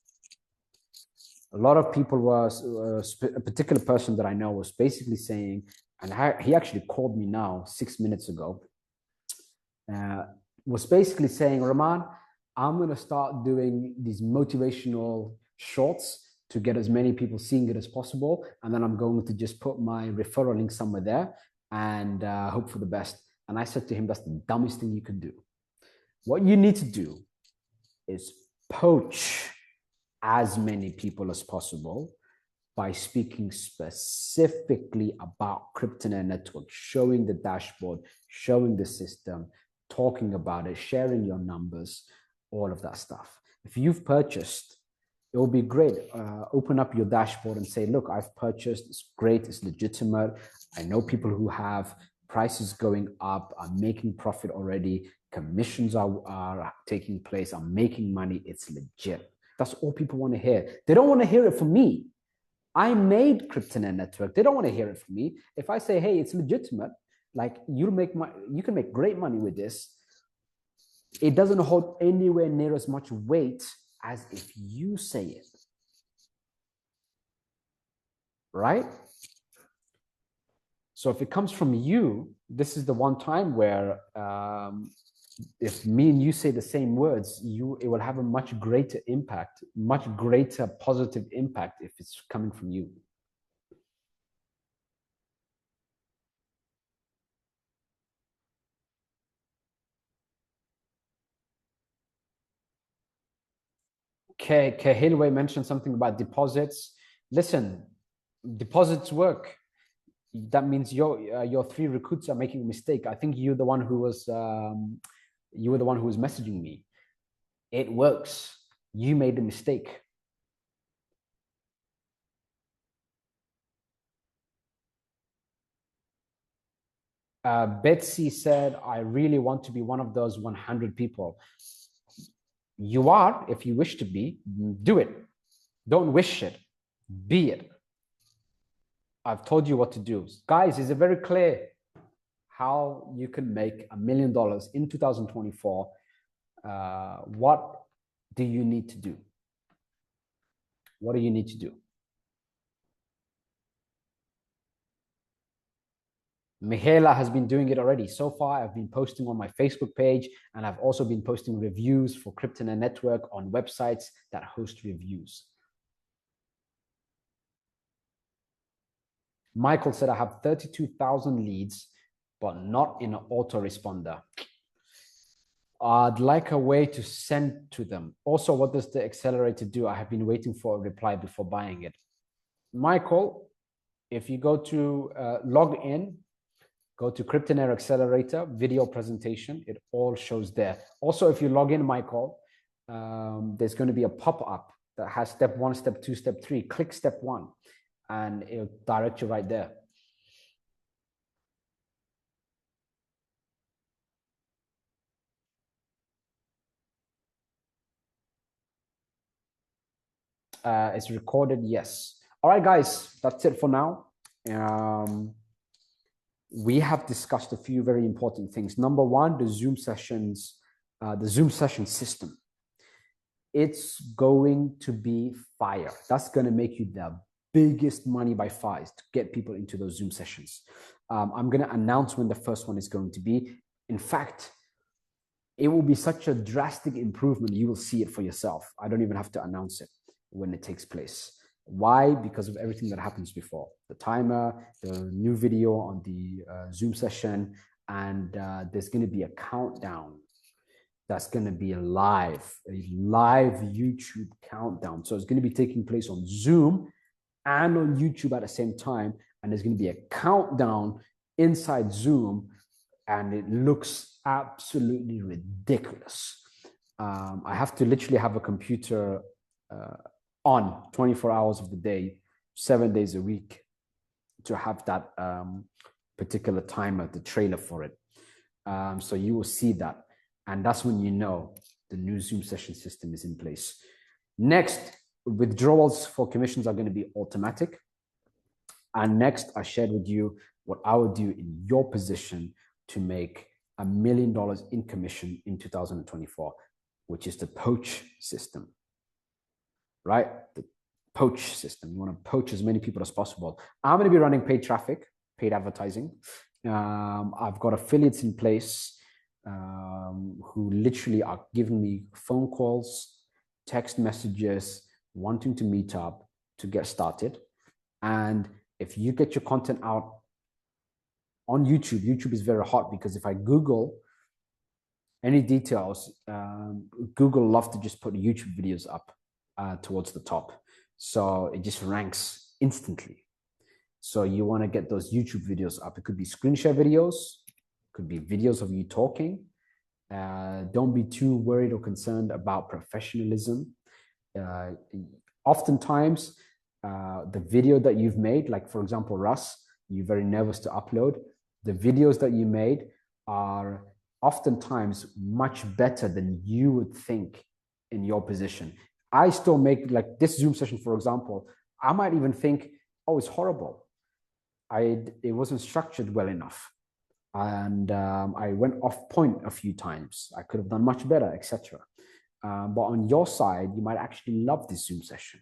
A lot of people a particular person that I know was basically saying, and he actually called me now 6 minutes ago, was basically saying, Rahman, I'm going to start doing these motivational shorts to get as many people seeing it as possible. And then I'm going to just put my referral link somewhere there and hope for the best. And I said to him, that's the dumbest thing you can do. What you need to do is poach as many people as possible by speaking specifically about Cryptonaire Network, showing the dashboard, showing the system, talking about it, sharing your numbers, all of that stuff. If you've purchased, it will be great. Open up your dashboard and say, look, I've purchased, it's great, it's legitimate. I know people who have prices going up, I'm making profit already, commissions are taking place, I'm making money, it's legit. That's all people want to hear. They don't want to hear it from me. I made Cryptonaire Network. They don't want to hear it from me. If I say, hey, it's legitimate, like you can make great money with this, it doesn't hold anywhere near as much weight as if you say it. Right? So if it comes from you, this is the one time where if me and you say the same words, it will have a much greater impact, much greater positive impact if it's coming from you. Hilway mentioned something about deposits. Listen, deposits work. That means your 3 recruits are making a mistake. I think you're the one who was messaging me. It works. You made a mistake. Betsy said, I really want to be one of those 100 people. You are, if you wish to be, do it. Don't wish it, be it. I've told you what to do. Guys, is it very clear? how you can make $1 million in 2024, what do you need to do? What do you need to do? Michaela has been doing it already. So far, I've been posting on my Facebook page, and I've also been posting reviews for Cryptonaire Network on websites that host reviews. Michael said, I have 32,000 leads, but not in an autoresponder. I'd like a way to send to them. Also, what does the accelerator do? I have been waiting for a reply before buying it. Michael, if you go to log in, go to Cryptonaire Accelerator, video presentation, it all shows there. Also, if you log in, Michael, there's going to be a pop-up that has step 1, step 2, step 3. Click step 1, and it'll direct you right there. It's recorded, yes. All right, guys, that's it for now. We have discussed a few very important things. Number one, the Zoom sessions, the Zoom session system. It's going to be fire. That's going to make you the biggest money by far, is to get people into those Zoom sessions. I'm going to announce when the first one is going to be. In fact, it will be such a drastic improvement. You will see it for yourself. I don't even have to announce it when it takes place. Why? Because of everything that happens before. The timer, the new video on the Zoom session, and there's going to be a countdown that's going to be a live YouTube countdown. So it's going to be taking place on Zoom and on YouTube at the same time. And there's going to be a countdown inside Zoom, and it looks absolutely ridiculous. I have to literally have a computer on 24 hours of the day, 7 days a week, to have that particular timer, the trailer for it. So you will see that. And that's when you know the new Zoom session system is in place. Next, withdrawals for commissions are going to be automatic. And next, I shared with you what I would do in your position to make $1 million in commission in 2024, which is the poach system, right? The poach system. You want to poach as many people as possible. I'm going to be running paid traffic, paid advertising. I've got affiliates in place who literally are giving me phone calls, text messages, wanting to meet up to get started. And if you get your content out on YouTube, YouTube is very hot, because if I Google any details, Google loves to just put YouTube videos up towards the top. So it just ranks instantly. So you want to get those YouTube videos up. It could be screen share videos, could be videos of you talking. Don't be too worried or concerned about professionalism. Oftentimes, the video that you've made, like for example, Russ, you're very nervous to upload. The videos that you made are oftentimes much better than you would think in your position. I still make, like this Zoom session, for example, I might even think, oh, it's horrible. It wasn't structured well enough. And I went off point a few times. I could have done much better, etc. But on your side, you might actually love this Zoom session,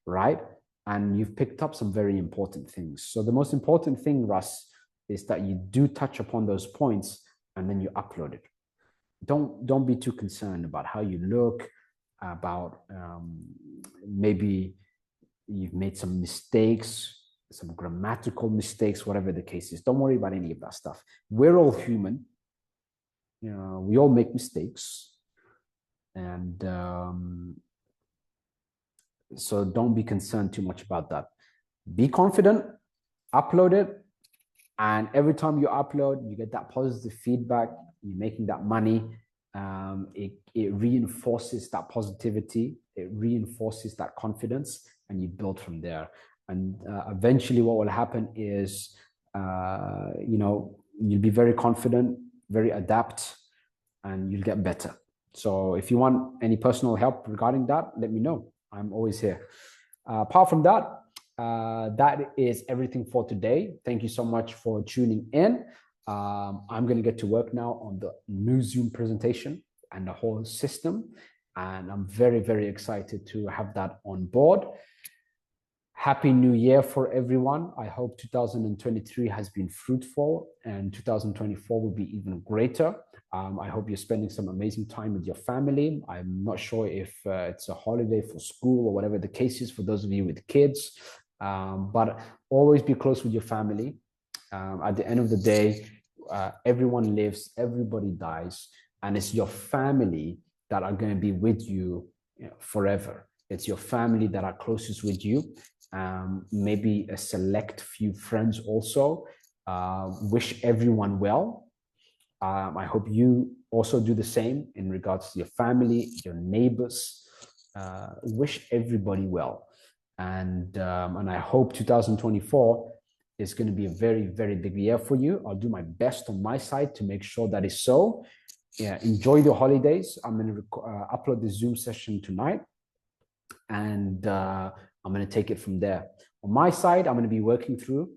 right? And you've picked up some very important things. So the most important thing, Russ, is that you do touch upon those points and then you upload it. Don't be too concerned about how you look, about maybe you've made some mistakes, some grammatical mistakes, whatever the case is. Don't worry about any of that stuff. We're all human. You know, we all make mistakes. And so don't be concerned too much about that. Be confident, upload it. And every time you upload, you get that positive feedback, you're making that money. It reinforces that positivity. It reinforces that confidence, and you build from there. And eventually what will happen is, you'll be very confident, very adept, and you'll get better. So if you want any personal help regarding that, let me know. I'm always here. Apart from that, that is everything for today. Thank you so much for tuning in. I'm going to get to work now on the new Zoom presentation and the whole system. And I'm very, very excited to have that on board. Happy New Year for everyone. I hope 2023 has been fruitful and 2024 will be even greater. I hope you're spending some amazing time with your family. I'm not sure if it's a holiday for school or whatever the case is for those of you with kids, but always be close with your family. At the end of the day, everyone lives, everybody dies, and it's your family that are going to be with you, forever. It's your family that are closest with you. Maybe a select few friends also. Wish everyone well. I hope you also do the same in regards to your family, your neighbors. Wish everybody well. And I hope 2024 is going to be a very, very big year for you. I'll do my best on my side to make sure that is so. Yeah, enjoy the holidays. I'm going to upload the Zoom session tonight, and I'm going to take it from there. On my side, I'm going to be working through,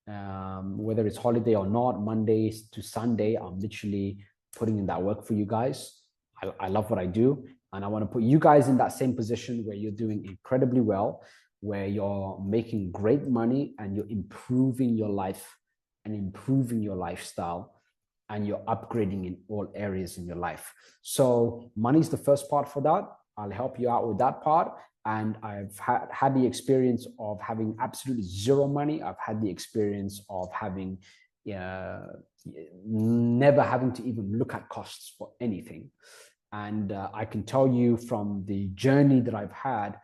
whether it's holiday or not, Mondays to Sunday, I'm literally putting in that work for you guys. I love what I do, and I want to put you guys in that same position where you're doing incredibly well, where you're making great money and you're improving your life and improving your lifestyle, and you're upgrading in all areas in your life. So money is the first part for that. I'll help you out with that part. And I've had the experience of having absolutely zero money. I've had the experience of having never having to even look at costs for anything. And I can tell you from the journey that I've had,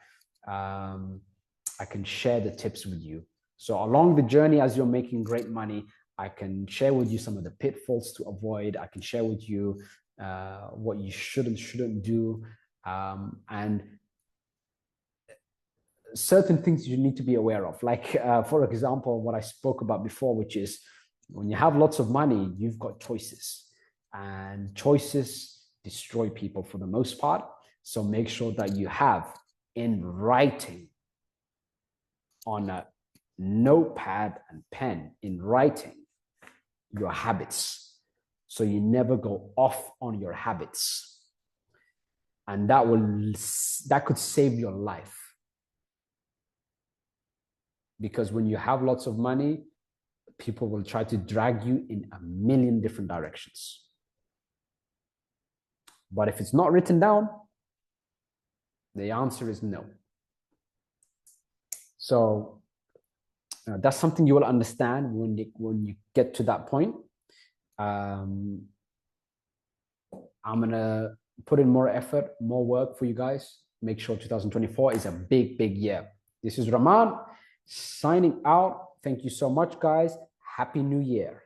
I can share the tips with you. So along the journey, as you're making great money, I can share with you some of the pitfalls to avoid. I can share with you what you shouldn't do, and certain things you need to be aware of. Like, for example, what I spoke about before, which is when you have lots of money, you've got choices, and choices destroy people for the most part. So make sure that you have in writing, on a notepad and pen, in writing, your habits, so you never go off on your habits, and that could save your life. Because when you have lots of money, people will try to drag you in a million different directions. But if it's not written down, the answer is no. So that's something you will understand when you get to that point. I'm going to put in more effort, more work for you guys. Make sure 2024 is a big, big year. This is Rahman signing out. Thank you so much, guys. Happy New Year.